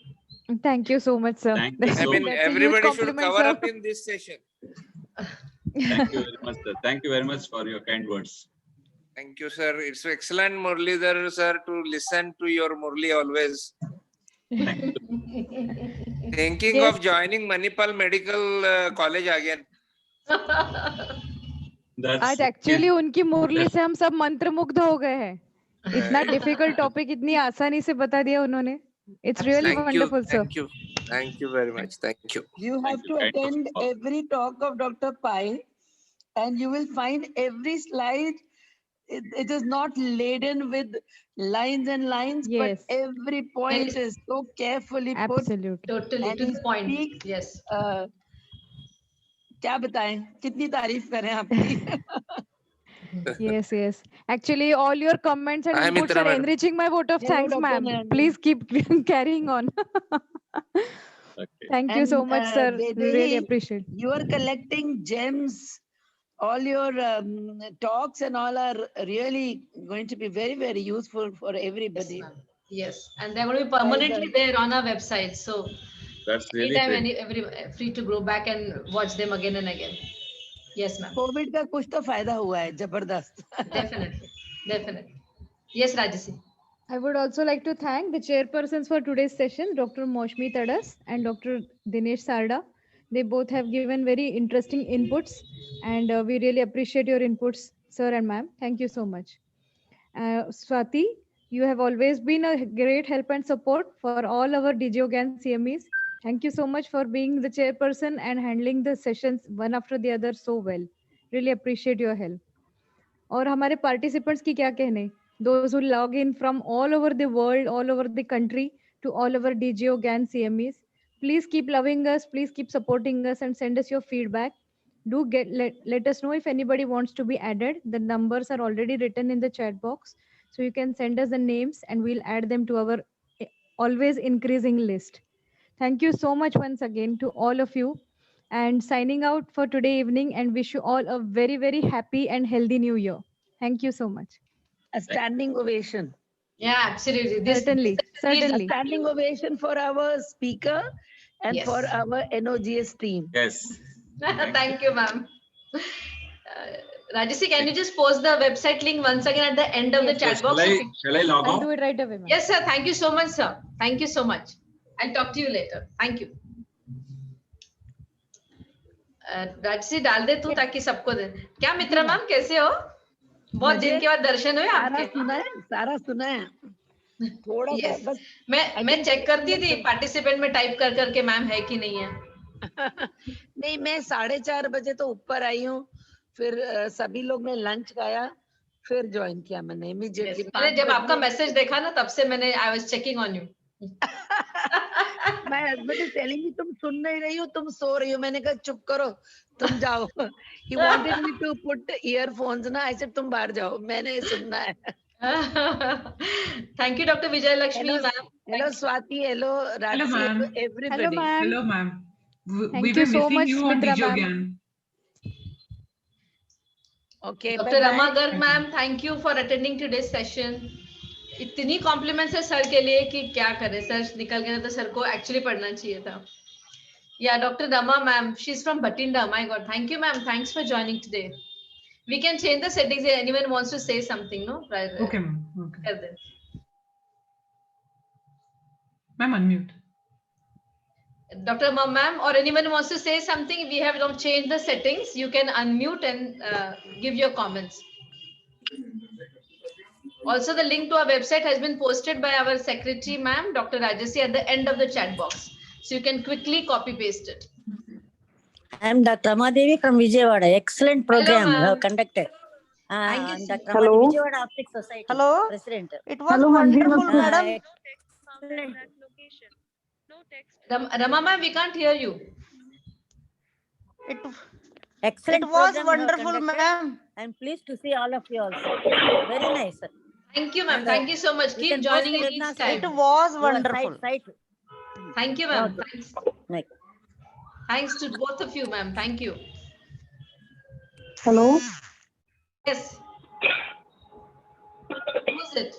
Thank you so much, sir. Thank you so I mean, much. everybody should cover up in this session. Thank you very much, sir. Thank you very much for your kind words. Thank you, sir. It's excellent, Murlidhar, sir, to listen to your Murli always. Thank you. Thinking of joining Manipal Medical College again. आज actually उनकी मुरली से हम सब मंत्रमुग्ध हो गए हैं. इतना डिफिकल्ट टॉपिक इतनी आसानी से बता दिया उन्होंने. It's really wonderful, sir. Thank you. Thank you very much. Thank you. You have to attend every talk of Dr. Pai, and you will find every slide. It is not laden with lines and lines, but every point is so carefully put. Absolutely. Totally to the point. Yes. क्या बताएं? कितनी तारीफ करें आपकी? Yes. Actually, all your comments and inputs are enriching my vote of thanks, ma'am. Please keep carrying on. Thank you so much, sir. Really appreciate. You are collecting gems. All your talks and all are really going to be very, very useful for everybody. Yes, and they're going to be permanently there on our website. So that's really anytime, free to go back and watch them again and again. Yes, ma'am. COVID का कुछ तो फायदा हुआ है जबरदस्त. Definitely. Yes, Rajasi. I would also like to thank the chairpersons for today's session, Dr. Moshmi Tadas and Dr. Dinesh Sarda. They both have given very interesting inputs, and we really appreciate your inputs, sir and ma'am. Thank you so much. Swati, you have always been a great help and support for all our DG OGAN CMEs. Thank you so much for being the chairperson and handling the sessions one after the other so well. Really appreciate your help. और हमारे participants की क्या कहने? those who log in from all over the world, all over the country, to all our DGO GAN CMEs. Please keep loving us, please keep supporting us, and send us your feedback. Do let us know if anybody wants to be added. The numbers are already written in the chat box, so you can send us the names and we'll add them to our always increasing list. Thank you so much once again to all of you, and signing out for today evening, and wish you all a very, very happy and healthy new year. Thank you so much. A standing ovation. Yeah, absolutely. Certainly, A certainly. standing ovation for our speaker and Yes. for our NOGS team. Yes. Thank you, ma'am. Rajyasree, can you just post the website link once again at the end of the Yes. chat Shall box? I log I'll off? do it right away, ma'am. Yes, sir. Thank you so much, sir. Thank you so much. I'll talk to you later. Thank you. Rajshree डाल दे तू ताकि सबको दे. क्या मित्रा ma'am कैसे हो? बहुत दिन के बाद दर्शन हुए आपके. सारा सुना है. थोड़ा सा Yes. बस मैं चेक करती थी पार्टिसिपेंट में टाइप कर करके मैम है कि नहीं है. नहीं, मैं 4:30 बजे तो ऊपर आई हूँ. फिर सभी लोग ने लंच खाया, फिर ज्वाइन किया मैंने इमीडिएटली. मैंने जब आपका मैसेज देखा ना तब से मैंने I was checking on you. My husband is telling me तुम सुन नहीं रही हो, तुम सो रही हो. मैंने कहा चुप करो, तुम जाओ. He wanted me to put earphones ना. I said तुम बाहर जाओ, मैंने सुनना है. Thank you, Dr. Vijay Lakshmi, ma'am. Hello Swati, hello Rajyasree, ma'am. hello everybody. Hello, ma'am. Hello, ma'am. Thank We you were so missing much, you on Mitra DGO ma'am. GAN. Okay, Dr. bye-bye. Rama Garg, ma'am, thank you for attending today's session. इतनी compliments है sir के लिए कि क्या करें. Sir निकल गए तो सर को एक्चुअली पढ़ना चाहिए था. Yeah, Dr. Rama, ma'am, she's from Bhatinda. My God, thank you, ma'am. Thanks for joining today. We can change the settings if anyone wants to say something, no? Okay, ma'am. Okay. कर दे. Ma'am, unmute. Dr. Rama, ma'am, or anyone wants to say something, we have not changed the settings. You can unmute and give your comments. Also, the link to our website has been posted by our secretary, ma'am, Dr. Rajyasree, at the end of the chat box. So you can quickly copy paste it. I am Dr. Ramadevi from Vijayawada. Excellent program you ma'am. have conducted. Thank you, I'm sir. Dr. Ramadevi, Vijayawada Optic Society Hello. President. It was wonderful, madam. Excellent. Rama, ma'am, we can't hear you. Excellent It was program you have wonderful, conducted. ma'am. I'm pleased to see all of you also. Very nice. Thank you, ma'am. And, Thank you so much. we Keep can joining post in it in each our time. It was Your wonderful. site. Thank you, ma'am. Okay. Thanks. Like, Thanks to both of you, ma'am. Thank you. Hello. Yes. Who's it?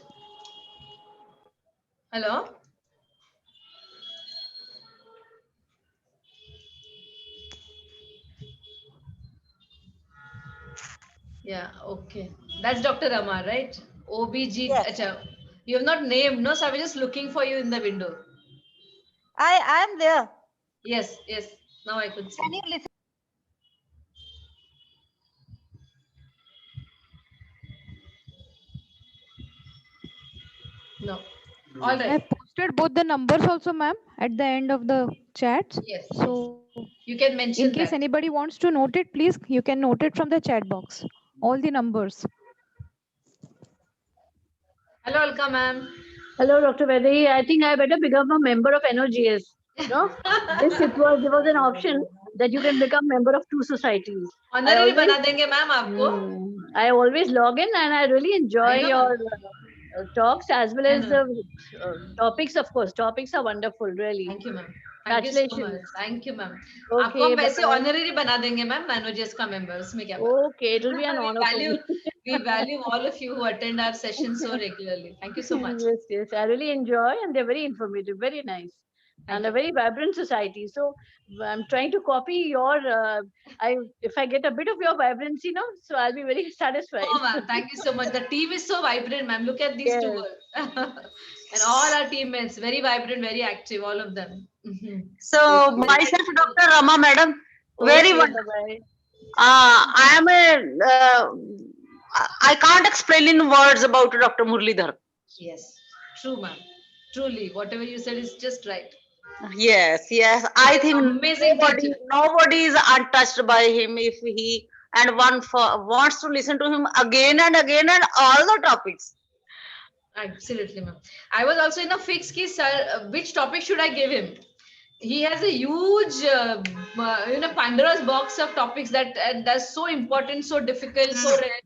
Hello? Yeah, okay. That's Dr. Rama, right? OBG. Yes. Acha. You have not named, no? So I was just looking for you in the window. I am there. Yes, yes. Now I could see. Can you listen? No. All I right. posted both the numbers also, ma'am, at the end of the chat. Yes. So You can mention in case that. anybody wants to note it, please, you can note it from the chat box. All the numbers. Hello, Alka ma'am. Hello, Dr. Vedi. I think I better become a member of NOGS. No, there was an option that you can become member of two societies. Honorary बना देंगे ma'am आपको. I always log in and I really enjoy your talks as well as the topics. Of course, topics are wonderful. Really. Thank you, ma'am. Thank you so much. Thank you, ma'am. Okay, आपको हम वैसे bye-bye. honorary बना देंगे ma'am NOGS का member. उसमें क्या? Okay, it will be an honor for me. We value all of you who attend our sessions so regularly. Thank you so much. Yes, yes. I really enjoy and they're very informative, very nice. And a very vibrant society. So I'm trying to copy your, if I get a bit of your vibrancy, no, so I'll be very satisfied. Oh, ma'am, thank you so much. The team is so vibrant, ma'am. Look at these two girls. And all our teammates, very vibrant, very active, all of them. So myself, Dr. Rama, madam, very Okay, wonderful. bye-bye. I am I can't explain in words about Dr. Muralidhar. Yes, true, ma'am. Truly, whatever you said is just right. Yes, yes. I think Amazing teacher. nobody is untouched by him if he and one wants to listen to him again and again and all the topics. Absolutely, ma'am. I was also in a fix ki, sir, which topic should I give him? He has a huge, Pandora's box of topics that's so important, so difficult, so rare.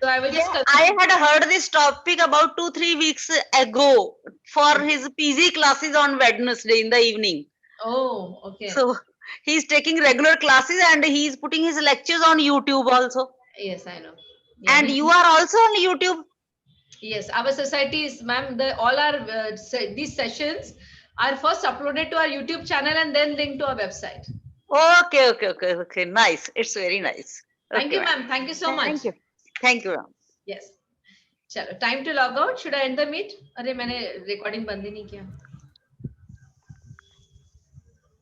So I was just. I had heard this topic about 2-3 weeks ago for his PG classes on Wednesday in the evening. Oh, okay. So he's taking regular classes and he's putting his lectures on YouTube also. Yes, I know. Yeah, And you are also on YouTube. Yes, our societies, ma'am, all our these sessions are first uploaded to our YouTube channel and then linked to our website. Okay. Nice. It's very nice. Thank you, ma'am. Thank you so much. Thank you, ma'am. Yes. Chalo, time to log out. Should I end the meet? अरे मैंने recording बंद ही नहीं किया.